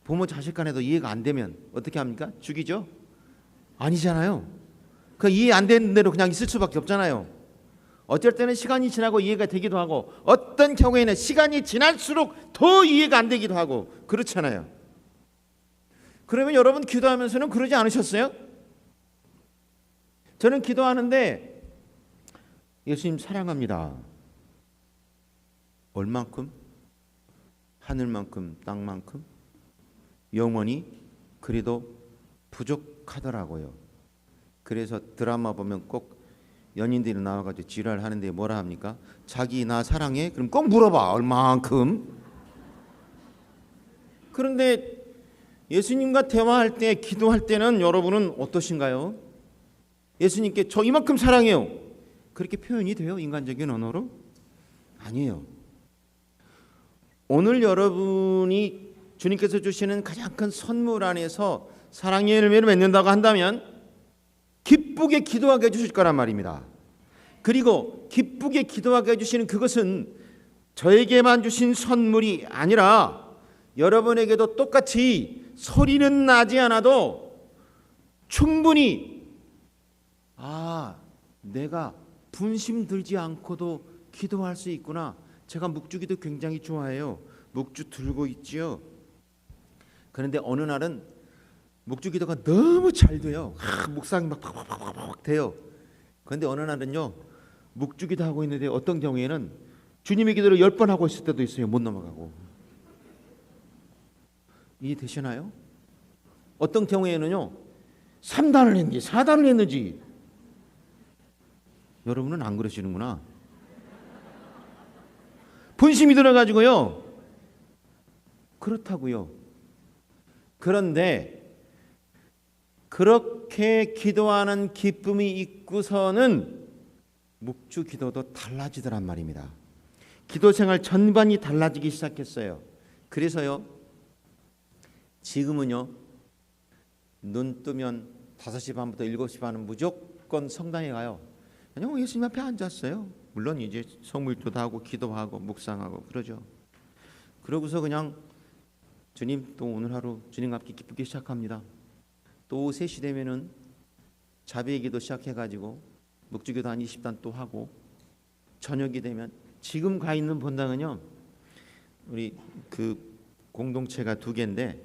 부모 자식 간에도 이해가 안 되면 어떻게 합니까? 죽이죠? 아니잖아요. 그 이해 안 되는 대로 그냥 있을 수밖에 없잖아요. 어쩔 때는 시간이 지나고 이해가 되기도 하고, 어떤 경우에는 시간이 지날수록 더 이해가 안 되기도 하고 그렇잖아요. 그러면 여러분 기도하면서는 그러지 않으셨어요? 저는 기도하는데 예수님 사랑합니다. 얼만큼? 하늘만큼, 땅만큼? 영원히? 그래도 부족하더라고요. 그래서 드라마 보면 꼭 연인들이 나와가지고 지랄 하는데 뭐라 합니까? 자기 나 사랑해? 그럼 꼭 물어봐. 얼만큼? 그런데 예수님과 대화할 때, 기도할 때는 여러분은 어떠신가요? 예수님께 저 이만큼 사랑해요, 그렇게 표현이 돼요? 인간적인 언어로? 아니에요. 오늘 여러분이 주님께서 주시는 가장 큰 선물 안에서 사랑의 열매를 맺는다고 한다면 기쁘게 기도하게 해주실 거란 말입니다. 그리고 기쁘게 기도하게 해주시는 그것은 저에게만 주신 선물이 아니라 여러분에게도 똑같이 소리는 나지 않아도 충분히 내가 분심 들지 않고도 기도할 수 있구나. 제가 묵주기도 굉장히 좋아해요. 묵주 들고 있지요. 그런데 어느 날은 묵주기도가 너무 잘 돼요. 묵상이 막 돼요. 그런데 어느 날은요, 묵주기도 하고 있는데 어떤 경우에는 주님의 기도를 10번 하고 있을 때도 있어요. 못 넘어가고. 이해되시나요? 어떤 경우에는요 3단을 했는지 4단을 했는지. 여러분은 안 그러시는구나. 본심이 들어가지고요. 그렇다고요. 그런데 그렇게 기도하는 기쁨이 있고서는 묵주 기도도 달라지더란 말입니다. 기도 생활 전반이 달라지기 시작했어요. 그래서요, 지금은요, 눈 뜨면 5시 반부터 7시 반은 무조건 성당에 가요. 그냥 예수님 앞에 앉았어요. 물론 이제 성물도도 하고 기도하고 묵상하고 그러죠. 그러고서 그냥 주님, 또 오늘 하루 주님과 함께 기쁘게 시작합니다. 또 오후 3시 되면은 자비의 기도 시작해가지고 묵주기도 한 20단 또 하고, 저녁이 되면 지금 가 있는 본당은요, 우리 그 공동체가 2개인데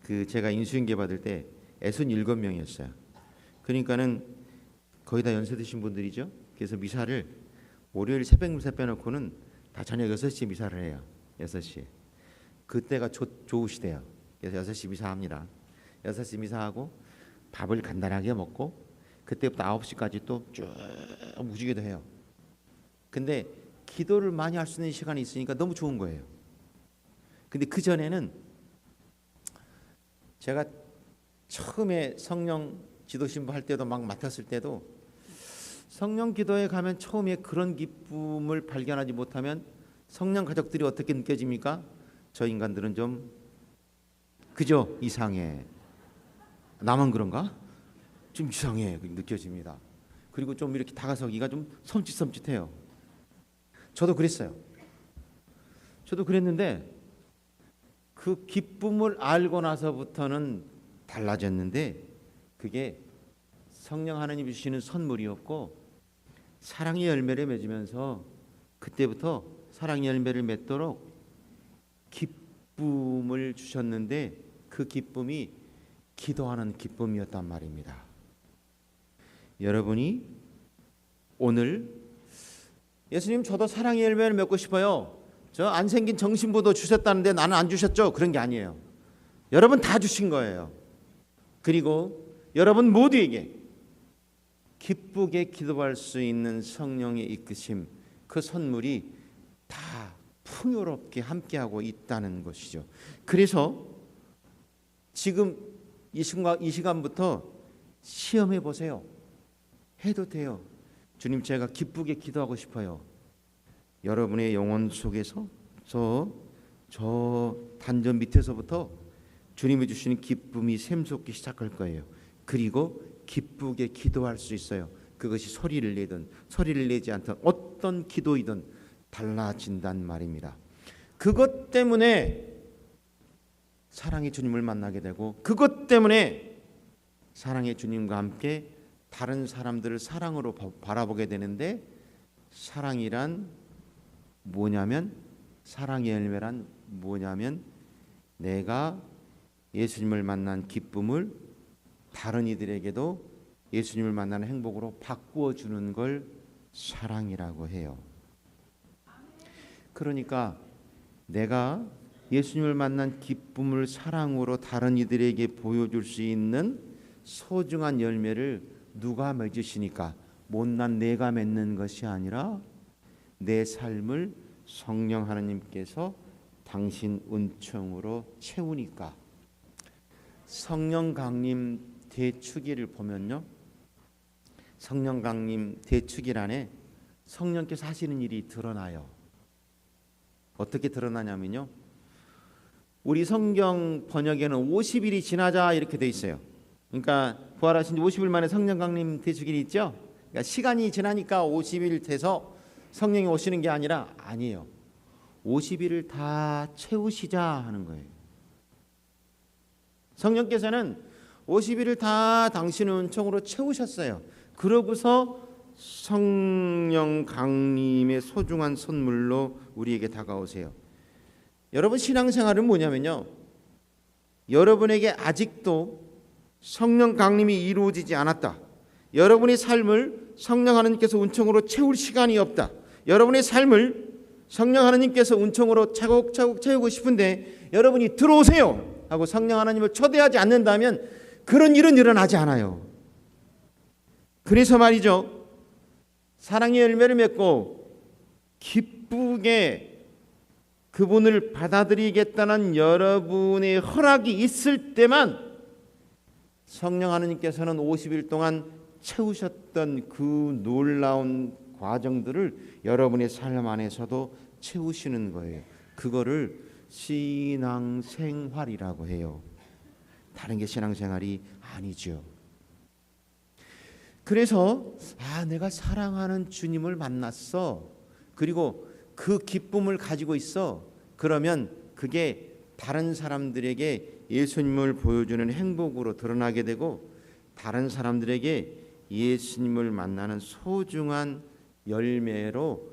그 제가 인수인계 받을 때 67명이었어요. 그러니까는 거의 다 연세 드신 분들이죠. 그래서 미사를 월요일 새벽 미사 빼놓고는 다 저녁 6시에 미사를 해요. 6시에. 그때가 좋으시대요. 그래서 6시 미사합니다. 6시 미사하고 밥을 간단하게 먹고 그때부터 9시까지 또 쭉 묵주기도 해요. 근데 기도를 많이 할 수 있는 시간이 있으니까 너무 좋은 거예요. 근데 그 전에는 제가 처음에 성령 지도 신부 할 때도 막 맡았을 때도 성령 기도에 가면 처음에 그런 기쁨을 발견하지 못하면 성령 가족들이 어떻게 느껴집니까? 저 인간들은 좀 그죠? 이상해. 나만 그런가? 좀 이상해 느껴집니다. 그리고 좀 이렇게 다가서기가 좀 섬찟섬찟해요. 저도 그랬어요. 저도 그랬는데 그 기쁨을 알고 나서부터는 달라졌는데, 그게 성령 하나님이 주시는 선물이었고 사랑의 열매를 맺으면서 그때부터 사랑의 열매를 맺도록 기쁨을 주셨는데, 그 기쁨이 기도하는 기쁨이었단 말입니다. 여러분이 오늘 예수님, 저도 사랑의 열매를 맺고 싶어요. 저 안 생긴 정신부도 주셨다는데 나는 안 주셨죠? 그런 게 아니에요. 여러분 다 주신 거예요. 그리고 여러분 모두에게 기쁘게 기도할 수 있는 성령의 이끄심, 그 선물이 다 풍요롭게 함께하고 있다는 것이죠. 그래서 지금 이 시간부터 시험해 보세요. 해도 돼요. 주님, 제가 기쁘게 기도하고 싶어요. 여러분의 영혼 속에서 저 단전 밑에서부터 주님이 주시는 기쁨이 샘솟기 시작할 거예요. 그리고 기쁘게 기도할 수 있어요. 그것이 소리를 내든 소리를 내지 않든 어떤 기도이든 달라진단 말입니다. 그것 때문에 사랑의 주님을 만나게 되고, 그것 때문에 사랑의 주님과 함께 다른 사람들을 사랑으로 바라보게 되는데, 사랑이란 뭐냐면, 사랑의 열매란 뭐냐면, 내가 예수님을 만난 기쁨을 다른 이들에게도 예수님을 만나는 행복으로 바꾸어 주는 걸 사랑이라고 해요. 그러니까 내가 예수님을 만난 기쁨을 사랑으로 다른 이들에게 보여줄 수 있는 소중한 열매를 누가 맺으시니까? 못난 내가 맺는 것이 아니라 내 삶을 성령 하나님께서 당신 은총으로 채우니까. 성령 강림 대축일을 보면요, 성령 강림 대축일 안에 성령께서 하시는 일이 드러나요. 어떻게 드러나냐면요, 우리 성경 번역에는 50일이 지나자 이렇게 돼 있어요. 그러니까 부활하신 지 50일 만에 성령 강림 대축일이 있죠. 그러니까 시간이 지나니까 50일 돼서 성령이 오시는 게 아니에요. 50일을 다 채우시자 하는 거예요. 성령께서는 50일을 다 당신의 은총으로 채우셨어요. 그러고서 성령 강림의 소중한 선물로 우리에게 다가오세요. 여러분 신앙생활은 뭐냐면요, 여러분에게 아직도 성령 강림이 이루어지지 않았다, 여러분의 삶을 성령 하나님께서 은총으로 채울 시간이 없다, 여러분의 삶을 성령 하나님께서 은총으로 차곡차곡 채우고 싶은데 여러분이 들어오세요 하고 성령 하나님을 초대하지 않는다면 그런 일은 일어나지 않아요. 그래서 말이죠, 사랑의 열매를 맺고 기쁘게 그분을 받아들이겠다는 여러분의 허락이 있을 때만 성령 하느님께서는 50일 동안 채우셨던 그 놀라운 과정들을 여러분의 삶 안에서도 채우시는 거예요. 그거를 신앙생활이라고 해요. 다른 게 신앙생활이 아니죠. 그래서 내가 사랑하는 주님을 만났어. 그리고 그 기쁨을 가지고 있어. 그러면 그게 다른 사람들에게 예수님을 보여주는 행복으로 드러나게 되고 다른 사람들에게 예수님을 만나는 소중한 열매로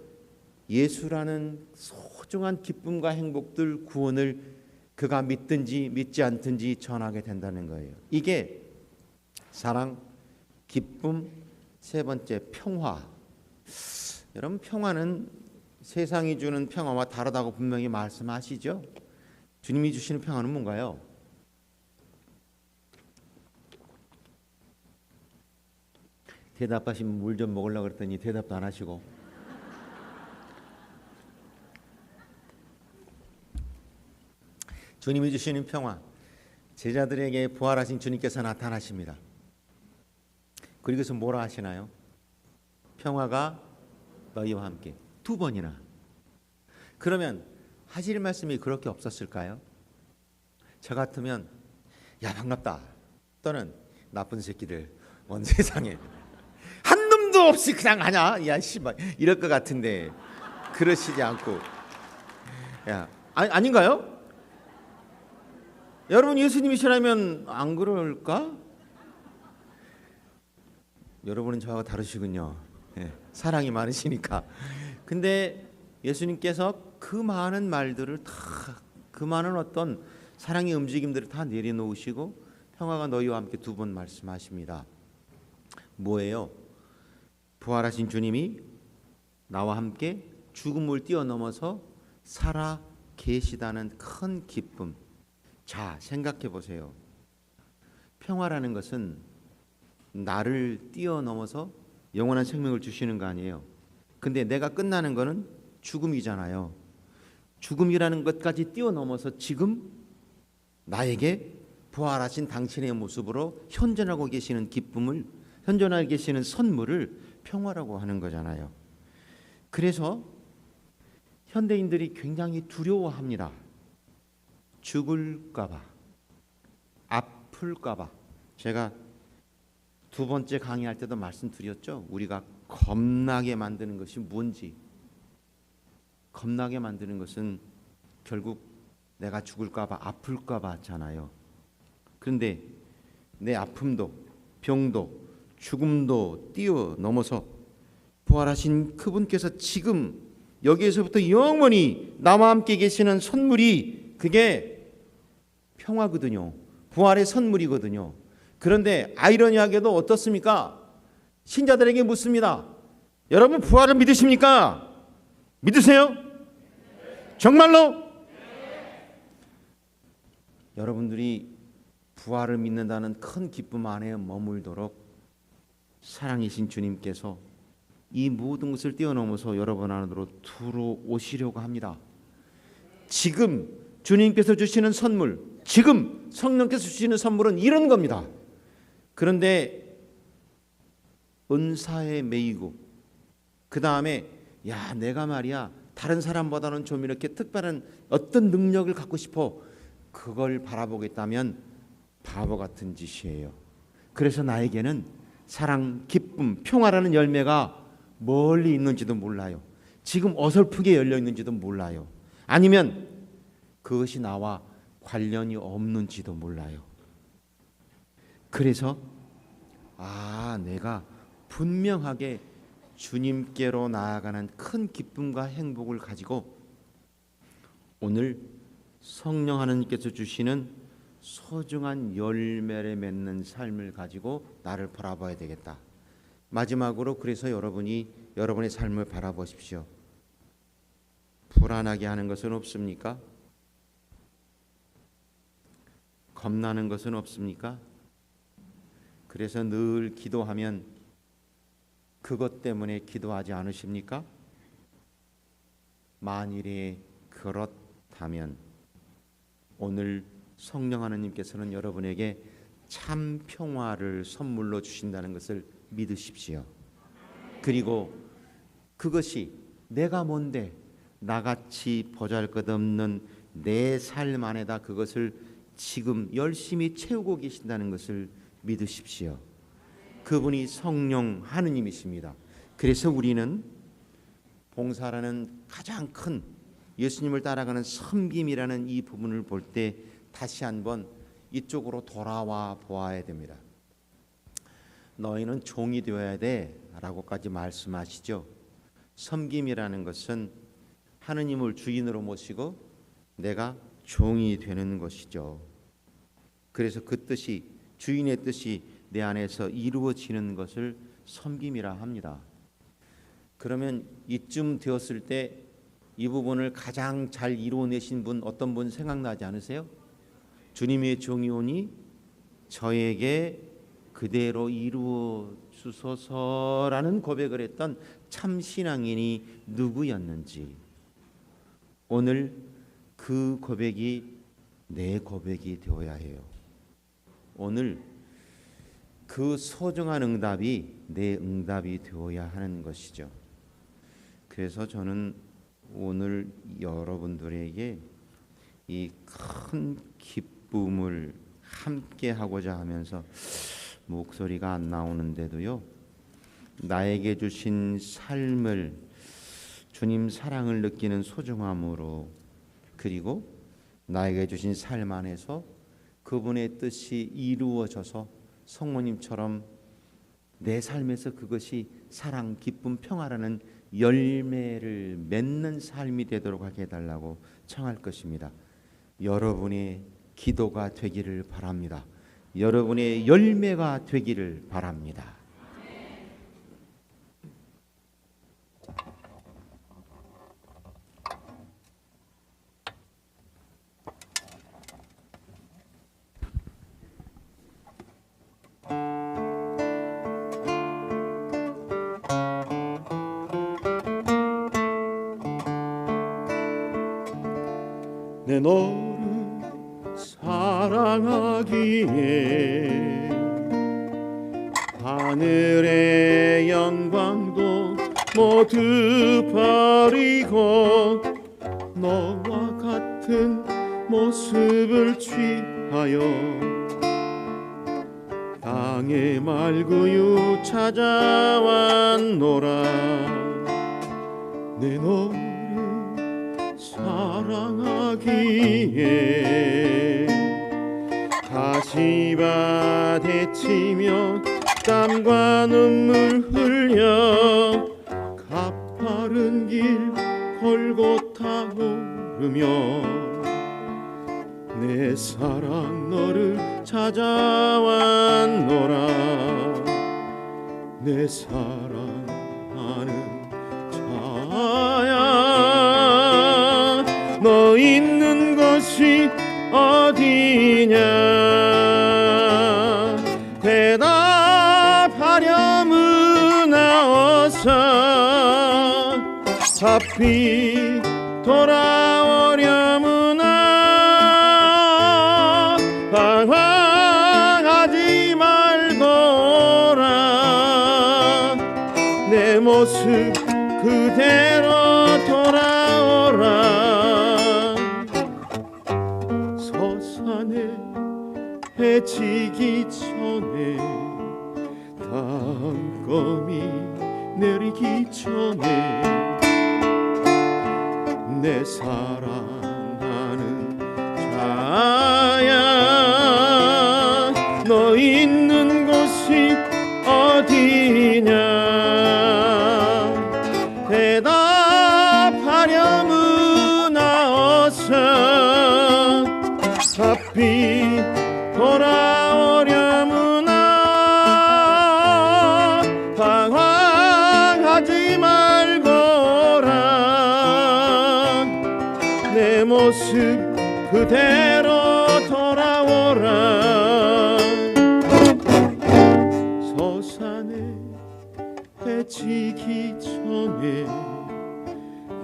예수라는 소중한 기쁨과 행복들, 구원을 그가 믿든지 믿지 않든지 전하게 된다는 거예요. 이게 사랑, 기쁨, 세 번째 평화. 여러분, 평화는 세상이 주는 평화와 다르다고 분명히 말씀하시죠. 주님이 주시는 평화는 뭔가요? 대답하시면 물 좀 먹으려고 그랬더니 대답도 안 하시고. 주님이 주시는 평화, 제자들에게 부활하신 주님께서 나타나십니다. 그리고서 뭐라 하시나요? 평화가 너희와 함께. 2번이나. 그러면 하실 말씀이 그렇게 없었을까요? 저 같으면 야 반갑다 또는 나쁜 새끼들 온 세상에 한 놈도 없이 그냥 하냐 야 씨발 이럴 것 같은데 그러시지 않고 아닌가요? 여러분 예수님이시라면 안 그럴까? 여러분은 저하고 다르시군요. 사랑이 많으시니까. 근데 예수님께서 그 많은 말들을 다, 그 많은 어떤 사랑의 움직임들을 다 내려놓으시고 평화가 너희와 함께 2번 말씀하십니다. 뭐예요? 부활하신 주님이 나와 함께 죽음을 뛰어넘어서 살아 계시다는 큰 기쁨. 자, 생각해 보세요. 평화라는 것은 나를 뛰어넘어서 영원한 생명을 주시는 거 아니에요. 근데 내가 끝나는 거는 죽음이잖아요. 죽음이라는 것까지 뛰어넘어서 지금 나에게 부활하신 당신의 모습으로 현존하고 계시는 기쁨을, 현존하고 계시는 선물을 평화라고 하는 거잖아요. 그래서 현대인들이 굉장히 두려워합니다. 죽을까 봐, 아플까 봐. 제가 2번째 강의할 때도 말씀드렸죠. 우리가 겁나게 만드는 것이 뭔지. 겁나게 만드는 것은 결국 내가 죽을까 봐, 아플까 봐잖아요. 그런데 내 아픔도 병도 죽음도 뛰어넘어서 부활하신 그분께서 지금 여기에서부터 영원히 나와 함께 계시는 선물이 그게 평화거든요. 부활의 선물이거든요. 그런데 아이러니하게도 어떻습니까? 신자들에게 묻습니다. 여러분 부활을 믿으십니까? 믿으세요? 정말로? 여러분들이 부활을 믿는다는 큰 기쁨 안에 머물도록 사랑이신 주님께서 이 모든 것을 뛰어넘어서 여러분 안으로 들어오시려고 합니다. 지금 주님께서 주시는 선물, 지금 성령께서 주시는 선물은 이런 겁니다. 그런데 은사에 매이고 그 다음에 야 내가 말이야 다른 사람보다는 좀 이렇게 특별한 어떤 능력을 갖고 싶어 그걸 바라보겠다면 바보 같은 짓이에요. 그래서 나에게는 사랑, 기쁨, 평화라는 열매가 멀리 있는지도 몰라요. 지금 어설프게 열려 있는지도 몰라요. 아니면 그것이 나와 관련이 없는지도 몰라요. 그래서 내가 분명하게 주님께로 나아가는 큰 기쁨과 행복을 가지고 오늘 성령 하나님께서 주시는 소중한 열매를 맺는 삶을 가지고 나를 바라봐야 되겠다. 마지막으로 그래서 여러분의 삶을 바라보십시오. 불안하게 하는 것은 없습니까? 겁나는 것은 없습니까? 그래서 늘 기도하면 그것 때문에 기도하지 않으십니까? 만일에 그렇다면 오늘 성령 하나님께서는 여러분에게 참 평화를 선물로 주신다는 것을 믿으십시오. 그리고 그것이 내가 뭔데 나같이 보잘것없는 내 삶 안에다 그것을 지금 열심히 채우고 계신다는 것을 믿으십시오. 그분이 성령 하느님이십니다. 그래서 우리는 봉사라는 가장 큰 예수님을 따라가는 섬김이라는 이 부분을 볼 때 다시 한번 이쪽으로 돌아와 보아야 됩니다. 너희는 종이 되어야 돼 라고까지 말씀하시죠. 섬김이라는 것은 하느님을 주인으로 모시고 내가 종이 되는 것이죠. 그래서 그 뜻이, 주인의 뜻이 내 안에서 이루어지는 것을 섬김이라 합니다. 그러면 이쯤 되었을 때 이 부분을 가장 잘 이루어내신 분, 어떤 분 생각나지 않으세요? 주님의 종이 오니 저에게 그대로 이루어 주소서라는 고백을 했던 참 신앙인이 누구였는지, 오늘 그 고백이 내 고백이 되어야 해요. 오늘 그 소중한 응답이 내 응답이 되어야 하는 것이죠. 그래서 저는 오늘 여러분들에게 이 큰 기쁨을 함께 하고자 하면서 목소리가 안 나오는데도요, 나에게 주신 삶을 주님 사랑을 느끼는 소중함으로, 그리고 나에게 주신 삶 안에서 그분의 뜻이 이루어져서 성모님처럼 내 삶에서 그것이 사랑, 기쁨, 평화라는 열매를 맺는 삶이 되도록 하게 해달라고 청할 것입니다. 여러분의 기도가 되기를 바랍니다. 여러분의 열매가 되기를 바랍니다. 내 너를 사랑하기에 하늘의 영광도 모두 버리고 너와 같은 모습을 취하여 땅의 말구유 찾아왔노라. 내 너를 사랑하기에 가시밭에 치며 땀과 눈물 흘려 가파른 길 골고타 오르며 내 사랑 너를 찾아왔노라. 내 사랑하는 자야, 너 있는 곳이 어디냐. 대답하려무나 어서 하필 돌아오려무나. 방황하지 말거라. 내 모습 그대로 돌아오라. 서산에 해 지기 전에 땅검이 내리기 전에 내 사랑하는 자야, 너 있는 곳이 어디냐. 대답하려무나 어서 하필 돌아오려무나. 방황하지 말거라. 내 모습 그대로 돌아오라. 서산에 해 지기 전에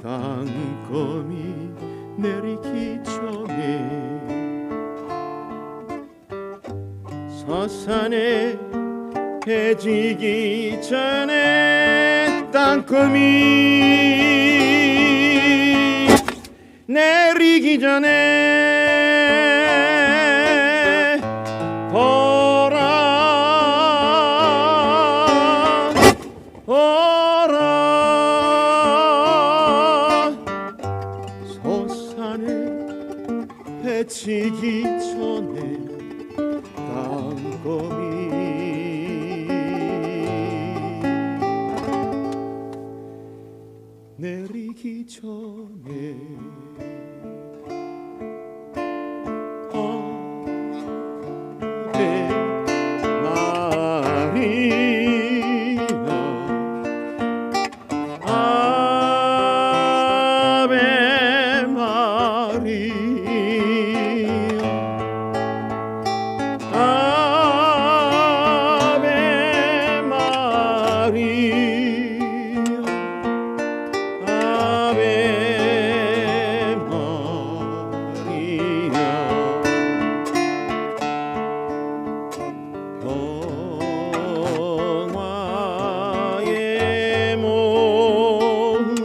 땅검이 내리기 전에 서산에 해 지기 전에 땅금이 내리기 전에 오라 오라 서산에 해 지기 전에 땅금이 내리기 전에 아베 마리아 아베 마리아 아베 마리아 아베 마리아 평화의 몸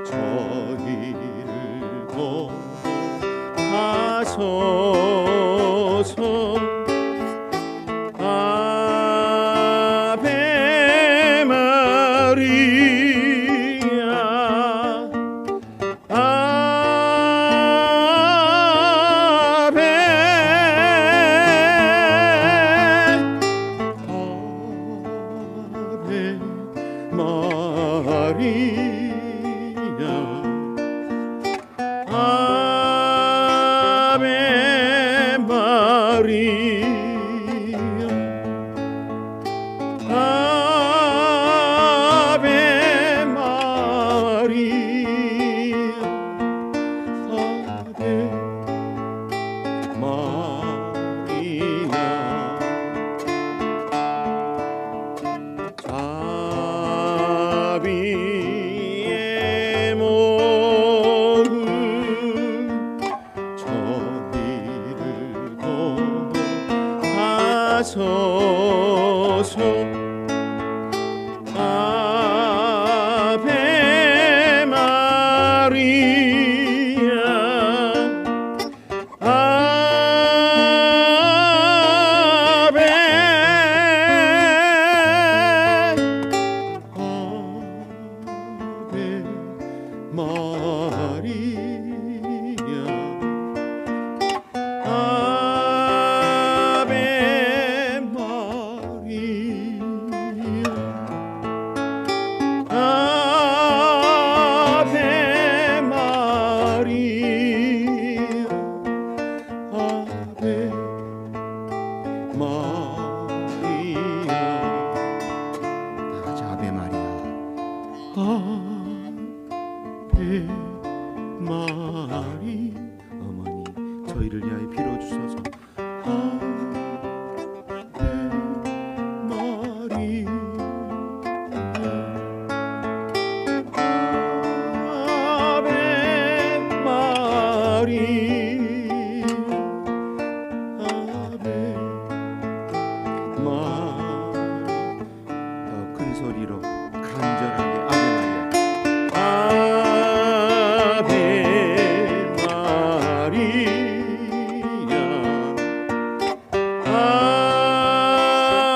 저희를 보하소서 아베 마리아 아베 마리아 아베 마리아 아베 마리아 아베 마리아 자비의 몸 저희를 보하소서 아베 마리아 아베 아베 마리아 아베 마리아 아베 마리아 아베 마리아 다 같이 아베 마리아 아베 마리 어머니 저희를 위하여 빌어주소서 아베 마리 아베 마리 아베 마리 더 큰 소리로 간절하게 아베 마리아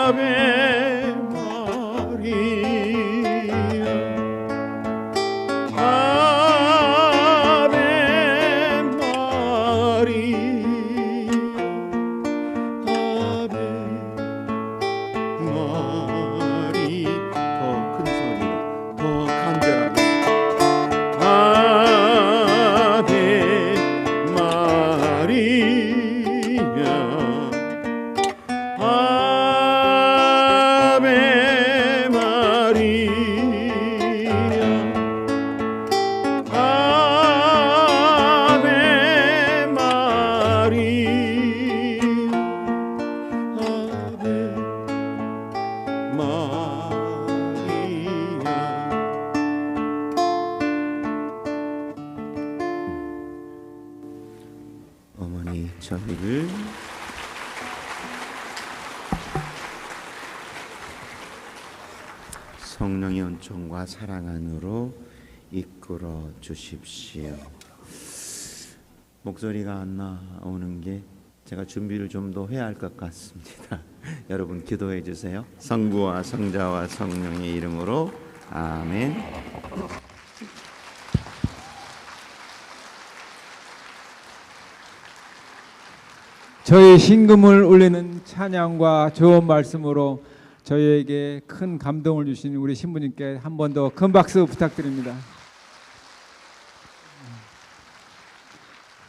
아베 마리아 아베 마리아 아베 마리아 아베 마리 더 큰 소리로 더 성령의 은총과 사랑 안으로 이끌어 주십시오. 목소리가 안 나오는 게 제가 준비를 좀 더 해야 할 것 같습니다. 여러분 기도해 주세요. 성부와 성자와 성령의 이름으로 아멘. 저희 신금을 올리는 찬양과 좋은 말씀으로 저희에게 큰 감동을 주신 우리 신부님께 한 번 더 큰 박수 부탁드립니다.